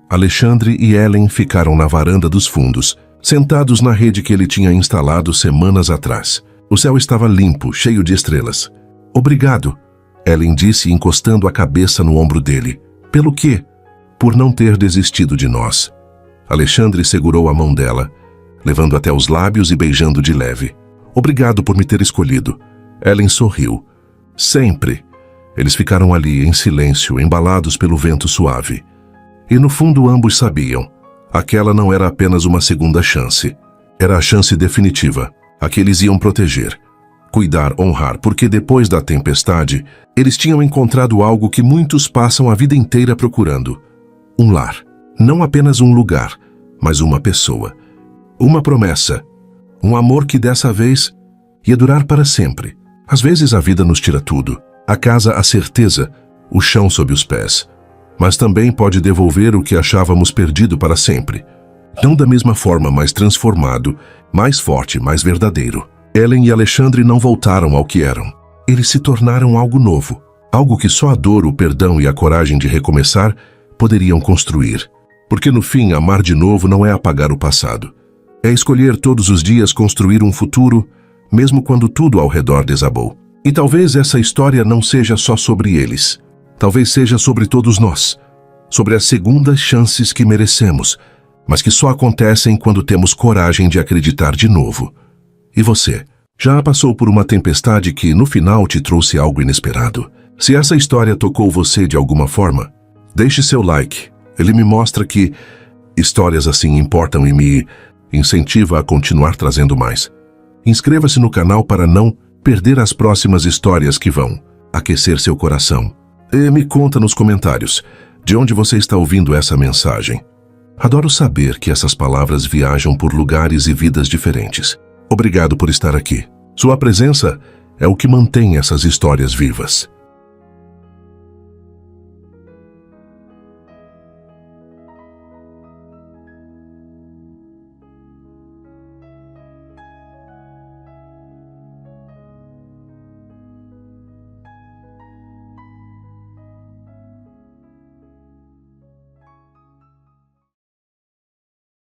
Alexandre e Helen ficaram na varanda dos fundos, sentados na rede que ele tinha instalado semanas atrás. O céu estava limpo, cheio de estrelas. Obrigado, Helen disse, encostando a cabeça no ombro dele. Pelo quê? Por não ter desistido de nós. Alexandre segurou a mão dela, levando até os lábios e beijando de leve. Obrigado por me ter escolhido. Helen sorriu. Sempre. Eles ficaram ali, em silêncio, embalados pelo vento suave. E no fundo ambos sabiam. Aquela não era apenas uma segunda chance. Era a chance definitiva, a que eles iam proteger, cuidar, honrar, porque depois da tempestade, eles tinham encontrado algo que muitos passam a vida inteira procurando. Um lar. Não apenas um lugar, mas uma pessoa. Uma promessa. Um amor que dessa vez ia durar para sempre. Às vezes a vida nos tira tudo. A casa, a certeza, o chão sob os pés. Mas também pode devolver o que achávamos perdido para sempre. Não da mesma forma, mas transformado, mais forte, mais verdadeiro. Ellen e Alexandre não voltaram ao que eram. Eles se tornaram algo novo. Algo que só a dor, o perdão e a coragem de recomeçar poderiam construir. Porque no fim, amar de novo não é apagar o passado. É escolher todos os dias construir um futuro, mesmo quando tudo ao redor desabou. E talvez essa história não seja só sobre eles. Talvez seja sobre todos nós. Sobre as segundas chances que merecemos, mas que só acontecem quando temos coragem de acreditar de novo. E você? Já passou por uma tempestade que, no final, te trouxe algo inesperado? Se essa história tocou você de alguma forma, deixe seu like. Ele me mostra que histórias assim importam e me incentiva a continuar trazendo mais. Inscreva-se no canal para não perder as próximas histórias que vão aquecer seu coração. E me conta nos comentários de onde você está ouvindo essa mensagem. Adoro saber que essas palavras viajam por lugares e vidas diferentes. Obrigado por estar aqui. Sua presença é o que mantém essas histórias vivas.